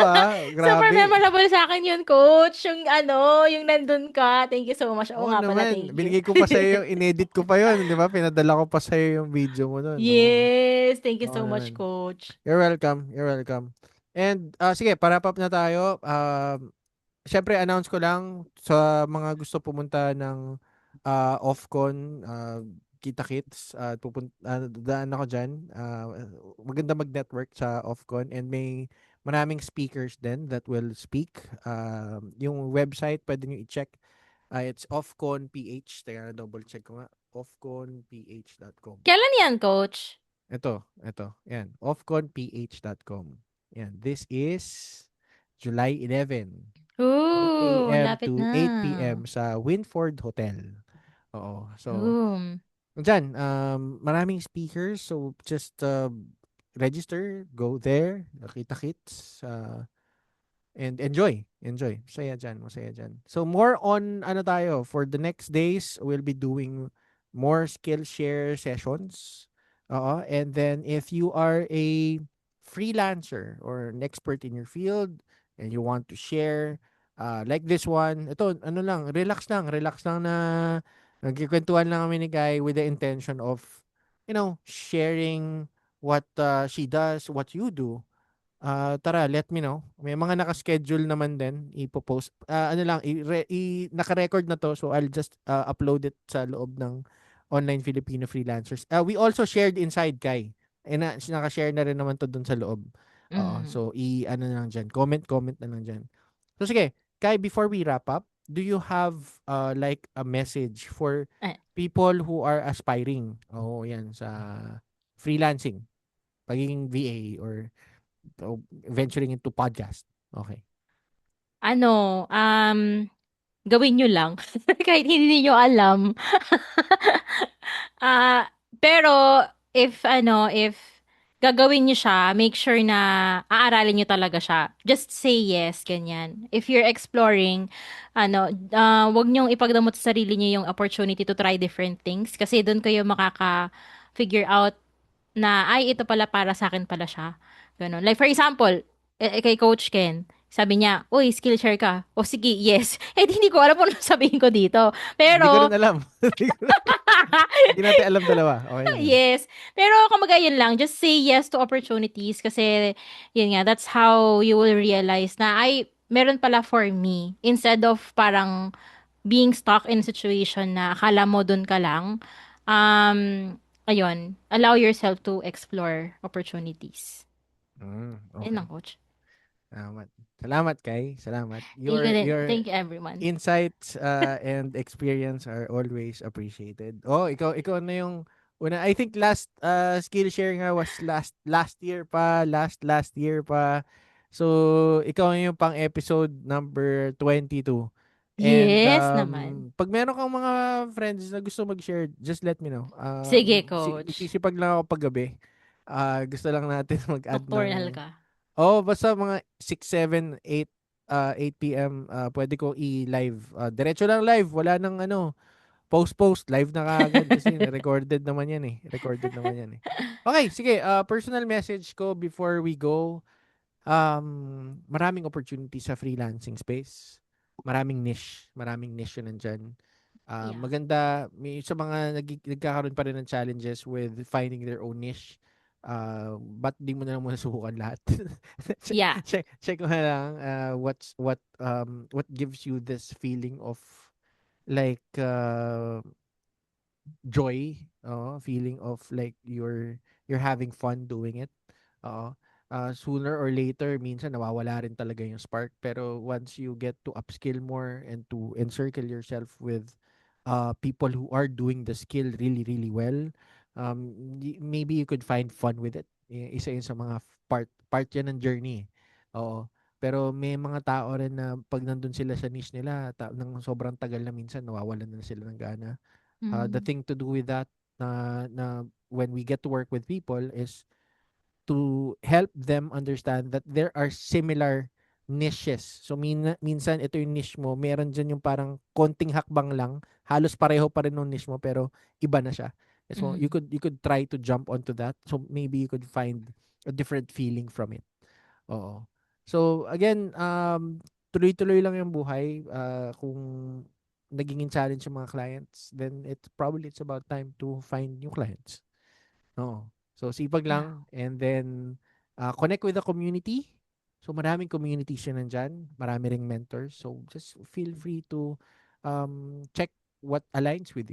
Super Grabe. memorable sa akin yun, coach. Yung yung nandun ka. Thank you so much. Oo Oo nga pala, naman. thank you. Binigay ko pa sa'yo yung inedit ko pa yun, 'di ba? Pinadala ko pa sa'yo yung video mo noon, no? Yes, thank you Oo so much, naman. coach. You're welcome. You're welcome. And sige, para up na tayo. Siyempre announce ko lang sa mga gusto pumunta ng Offcon, Kita Kits, daan ako diyan. Maganda mag-network sa Offcon, and may maraming speakers din that will speak. Yung website pwede niyo i-check. It's Offcon PH. Teka, double check ko nga. offconph.com. Kailan yan, coach? Ito. Yan. offconph.com. Yan. This is July 11. 8 Ooh, a.m. lapit to na. 8 p.m. sa Winford Hotel. Oo. So, Ooh. dyan, maraming speakers. So, just register, go there, kita-kits, and enjoy. Masaya dyan. So more on ano tayo, for the next days, we'll be doing more skill share sessions. Oo. And then if you are a freelancer or an expert in your field and you want to share like this one, ito ano lang, relax lang na nagkikwentuhan lang kami ni Kai with the intention of sharing what she does, what you do. Tara, let me know. May mga naka-schedule naman din ipo-post. Ano lang, naka-record na to, so I'll just upload it sa loob ng Online Filipino Freelancers. We also shared inside, Kai. Naka-share na rin naman to dun sa loob. Oo, Mm. so ano na lang dyan. Comment na lang dyan. So sige, Kai, before we wrap up, do you have like a message for Eh, people who are aspiring? Oh, yan, sa freelancing, pagiging VA or venturing into podcast. Okay. ano, gawin niyo lang kahit hindi niyo alam. Ah, pero if gagawin niyo siya, make sure na aaralin niyo talaga siya. Just say yes, ganyan. If you're exploring, wag niyong ipagdamot sa sarili niyo yung opportunity to try different things kasi doon kayo makaka-figure out na, ay, ito pala para sa akin pala siya. Ganun. Like, for example, kay Coach Ken, sabi niya, uy, Skillshare ka. O sige, yes. Eh, di, hindi ko alam kung ano sabihin ko dito. Hindi ko Pero, rin alam. Hindi natin alam dalawa. Okay lang yun. yes. Pero, kumbaga yun lang, just say yes to opportunities kasi, yun nga, that's how you will realize na, ay, meron pala for me. Instead of parang being stuck in a situation na akala mo dun ka lang, ayun, allow yourself to explore opportunities. Ayun Okay. lang, Coach. Salamat, Kai. Salamat. Thank you din. Your Thank you, everyone. insights and experience are always appreciated. Oh, ikaw na yung una. I think last skill share nga was last year pa, last year pa. So, ikaw yung pang episode number 22. And Yes naman. pag meron kang mga friends na gusto mag-share, just let me know. Sige, Coach. Sisipag lang ako paggabi. Gusto lang natin mag-add Nocturnal ng ka. basta mga 6, 7, 8 8 PM pwede ko i-live. Diretso lang live, wala nang post live na kaagad kasi recorded naman 'yan eh. Recorded naman 'yan eh. Okay, sige, personal message ko before we go. Maraming opportunity sa freelancing space. Maraming niche yun nandyan. Yeah. Maganda, may sa mga nagkakaroon pa rin ng challenges with finding their own niche. Ba't di mo na lang muna subukan lahat? Yeah. Check mo na lang what gives you this feeling of like joy, feeling of like you're having fun doing it. Oo. Sooner or later, minsan nawawala rin talaga yung spark. Pero once you get to upskill more and to encircle yourself with people who are doing the skill really, really well, maybe you could find fun with it. Isa yun sa mga part yan ng journey. Oo. Pero may mga tao rin na pag nandun sila sa niche nila, nang sobrang tagal na minsan, nawawalan na sila ng gana. The Mm. thing to do with that na when we get to work with people is to help them understand that there are similar niches. So minsan ito yung niche mo, meron dyan yung parang konting hakbang lang, halos pareho pa rin yung niche mo pero iba na siya. So Mm. you could try to jump onto that. So maybe you could find a different feeling from it. Oo. So again, tuloy-tuloy lang yung buhay. Kung naging challenge yung mga clients, then it's about time to find new clients. Oo. So, sipag Yeah. lang. And then, connect with the community. So, maraming communities yun nandyan. Marami ring mentors. So, just feel free to check what aligns with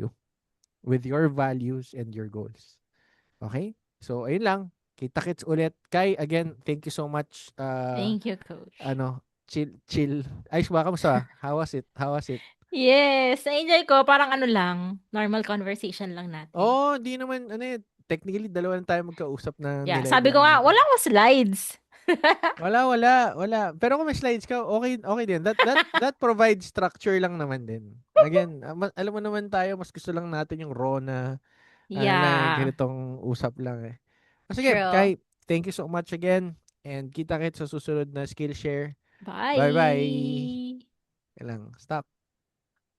your values and your goals. Okay? So, ayun lang. Kita-kits ulit. Kai, again, thank you so much. Thank you, Coach. Chill. Ayos ba? Kamusta? How was it? Yes, na-enjoy ko. Parang ano lang, normal conversation lang natin. Di naman, technically, dalawa na tayo magkausap na Yeah, nilive sabi ko lang nga, natin. wala akong slides. Wala. Pero kung may slides ka, okay din. That provides structure lang naman din. Again, alam mo naman tayo, mas gusto lang natin yung raw na, lang, Yeah, ganitong usap lang eh. Sige, true. Kai, thank you so much again. And kita-kits sa susunod na Skillshare. Bye! Bye-bye. Kailang stop.